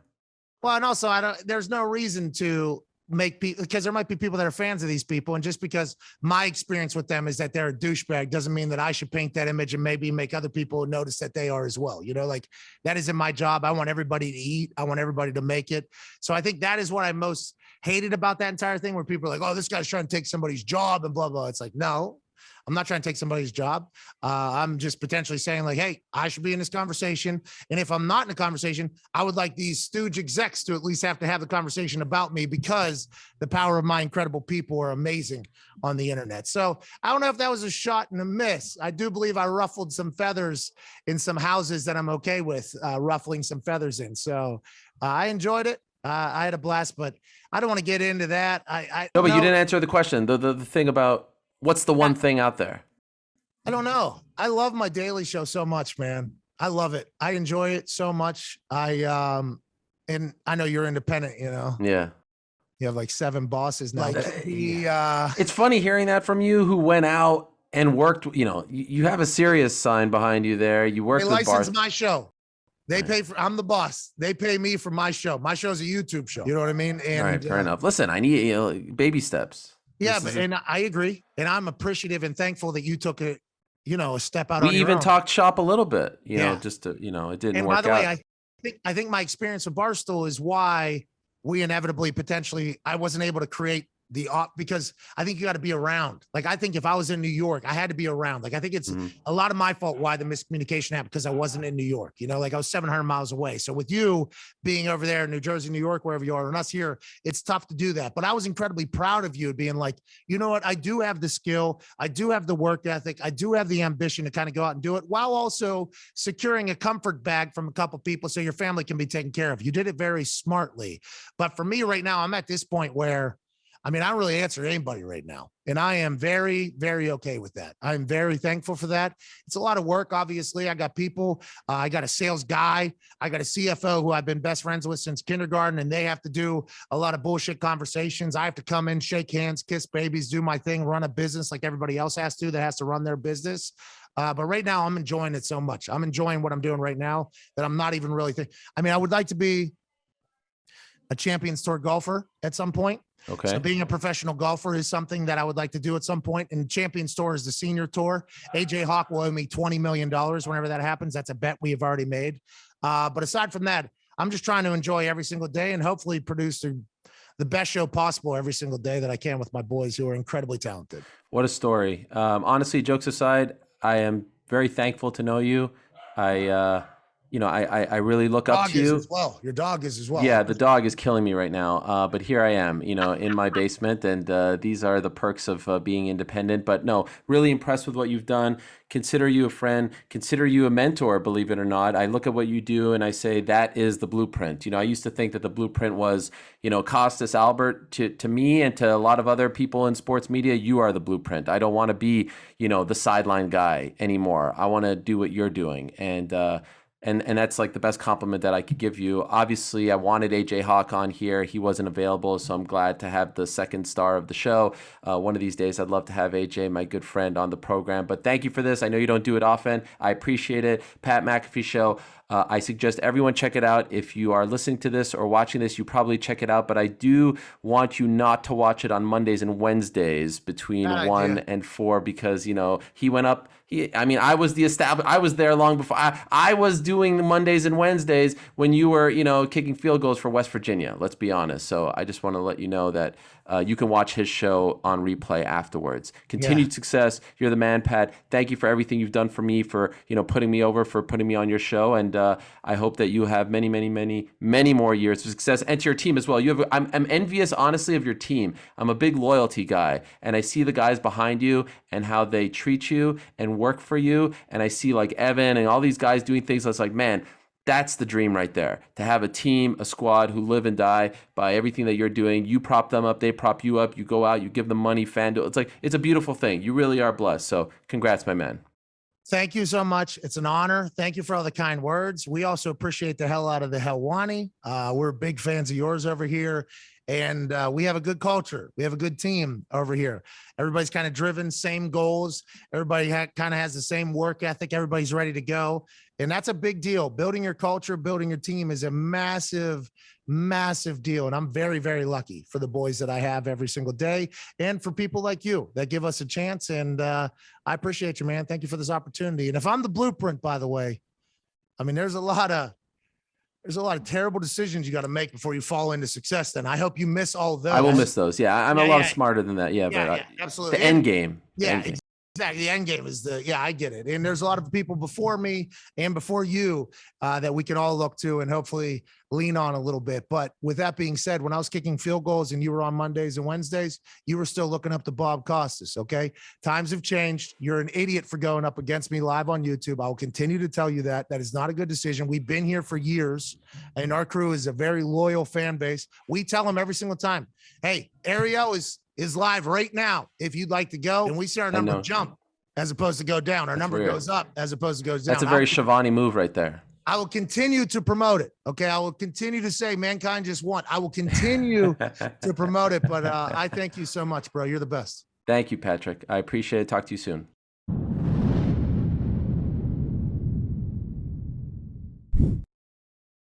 Speaker 2: Well, and also I don't. There's no reason to make people because there might be people that are fans of these people, and just because my experience with them is that they're a douchebag doesn't mean that I should paint that image and maybe make other people notice that they are as well. You know, like that isn't my job. I want everybody to eat. I want everybody to make it. So I think that is what I most hated about that entire thing, where people are like, "Oh, this guy's trying to take somebody's job," and blah blah. It's like, no, I'm not trying to take somebody's job. I'm just potentially saying, like, hey, I should be in this conversation. And if I'm not in a conversation, I would like these stooge execs to at least have to have the conversation about me because the power of my incredible people are amazing on the internet. So I don't know if that was a shot and a miss. I do believe I ruffled some feathers in some houses that I'm okay with ruffling some feathers in. So I enjoyed it. I had a blast, but I don't want to get into that.
Speaker 1: No, but you didn't answer the question. The thing about what's the one thing out there?
Speaker 2: I don't know. I love my daily show so much, man. I love it. I enjoy it so much. And I know you're independent, you know.
Speaker 1: Yeah.
Speaker 2: You have like 7 bosses now. Like
Speaker 1: It's funny hearing that from you who went out and worked, you know, you have a serious sign behind you there. You
Speaker 2: they
Speaker 1: worked with
Speaker 2: license
Speaker 1: Barth.
Speaker 2: my show. They
Speaker 1: Right.
Speaker 2: pay for I'm the boss. They pay me for my show. My show's a YouTube show. You know what I mean? And
Speaker 1: All right, fair enough. Listen, I need baby steps.
Speaker 2: Yeah,
Speaker 1: This is
Speaker 2: and I agree. And I'm appreciative and thankful that you took a step out
Speaker 1: we
Speaker 2: on your
Speaker 1: even
Speaker 2: own.
Speaker 1: talked shop a little bit, you know,
Speaker 2: Yeah.
Speaker 1: just to, you know, it didn't
Speaker 2: And
Speaker 1: work
Speaker 2: by the
Speaker 1: out.
Speaker 2: way, I think my experience with Barstool is why we inevitably potentially I wasn't able to create the because I think you got to be around. Like I think if I was in New York, I had to be around. Like I think it's
Speaker 1: Mhm.
Speaker 2: a lot of my fault why the miscommunication happened because I wasn't in New York. You know, like I was 700 miles away. So with you being over there in New Jersey, New York, wherever you are, and us here, it's tough to do that. But I was incredibly proud of you being like, you know what, I do have the skill, I do have the work ethic, I do have the ambition to kind of go out and do it while also securing a comfort bag from a couple people so your family can be taken care of. You did it very smartly. But for me right now, I'm at this point where I mean, I don't really answer anybody right now. And I am very, very okay with that. I'm very thankful for that. It's a lot of work, obviously. I got people, I got a sales guy, I got a CFO who I've been best friends with since kindergarten, and they have to do a lot of bullshit conversations. I have to come in, shake hands, kiss babies, do my thing, run a business like everybody else has to that has to run their business. But right now, I'm enjoying it so much. I'm enjoying what I'm doing right now that I'm not even really thinking. I mean, I would like to be a Champions Tour golfer at some point.
Speaker 1: Okay.
Speaker 2: So being a professional golfer is something that I would like to do at some point. And Champions Tour is the senior tour. AJ Hawk will owe me $20 million whenever that happens. That's a bet we have already made. But aside from that, I'm just trying to enjoy every single day and hopefully produce the best show possible every single day that I can with my boys who are incredibly talented.
Speaker 1: What a story. Honestly, jokes aside, I am very thankful to know you. I really look up
Speaker 2: Dog
Speaker 1: to
Speaker 2: is
Speaker 1: you.
Speaker 2: as well. Your dog is as well.
Speaker 1: Yeah, the dog is killing me right now. But here I am, you know, in my basement, and these are the perks of being independent. But no, really impressed with what you've done. Consider you a friend. Consider you a mentor, believe it or not. I look at what you do and I say that is the blueprint. You know, I used to think that the blueprint was, you know, Costas Albert. To me and to a lot of other people in sports media, you are the blueprint. I don't want to be, you know, the sideline guy anymore. I want to do what you're doing. And that's like the best compliment that I could give you. Obviously, I wanted AJ Hawk on here. He wasn't available, so I'm glad to have the second star of the show. One of these days, I'd love to have AJ, my good friend, on the program. But thank you for this. I know you don't do it often. I appreciate it. Pat McAfee Show. I suggest everyone check it out. If you are listening to this or watching this, you probably check it out. But I do want you not to watch it on Mondays and Wednesdays between 1 and 4 because, you know, he went up. I was I was there long before. I was doing the Mondays and Wednesdays when you were, you know, kicking field goals for West Virginia. Let's be honest. So I just want to let you know that you can watch his show on replay afterwards. Continued success. You're the man, Pat. Thank you for everything you've done for me, for, you know, putting me over, for putting me on your show. And I hope that you have many, many, many, many more years of success, and to your team as well. I'm envious, honestly, of your team. I'm a big loyalty guy, and I see the guys behind you and how they treat you and work for you. And I see like Evan and all these guys doing things that's like, man, That's the dream right there. To have a team, a squad who live and die by everything that you're doing. You prop them up, they prop you up. You go out, you give them money, FanDuel. It's like, it's a beautiful thing. You really are blessed. So congrats, my man.
Speaker 2: Thank you so much. It's an honor. Thank you for all the kind words. We also appreciate the hell out of the Helwani. We're big fans of yours over here. And we have a good culture. We have a good team over here. Everybody's kind of driven, same goals. Everybody kind of has the same work ethic. Everybody's ready to go. And that's a big deal. Building your culture, building your team is a massive, massive deal. And I'm very, very lucky for the boys that I have every single day and for people like you that give us a chance. And I appreciate you, man. Thank you for this opportunity. And if I'm the blueprint, by the way, I mean, there's a lot of terrible decisions you got to make before you fall into success. Then I hope you miss all of those.
Speaker 1: I will miss those. Yeah, I'm a lot smarter than that. Yeah, but
Speaker 2: absolutely.
Speaker 1: The end game.
Speaker 2: Yeah, exactly. The end game is I get it. And there's a lot of people before me and before you that we can all look to and hopefully lean on a little bit. But with that being said, when I was kicking field goals and you were on Mondays and Wednesdays, you were still looking up to Bob Costas. Okay. Times have changed. You're an idiot for going up against me live on YouTube. I will continue to tell you that is not a good decision. We've been here for years and our crew is a very loyal fan base. We tell them every single time, hey, Ariel is live right now. If you'd like to go, and we see our number jump as opposed to go down. Our number goes up as opposed to goes down.
Speaker 1: That's a very Shivani move right there.
Speaker 2: I will continue to promote it. Okay. I will continue to say Mankind just won. I will continue to promote it. But I thank you so much, bro. You're the best.
Speaker 1: Thank you, Patrick. I appreciate it. Talk to you soon.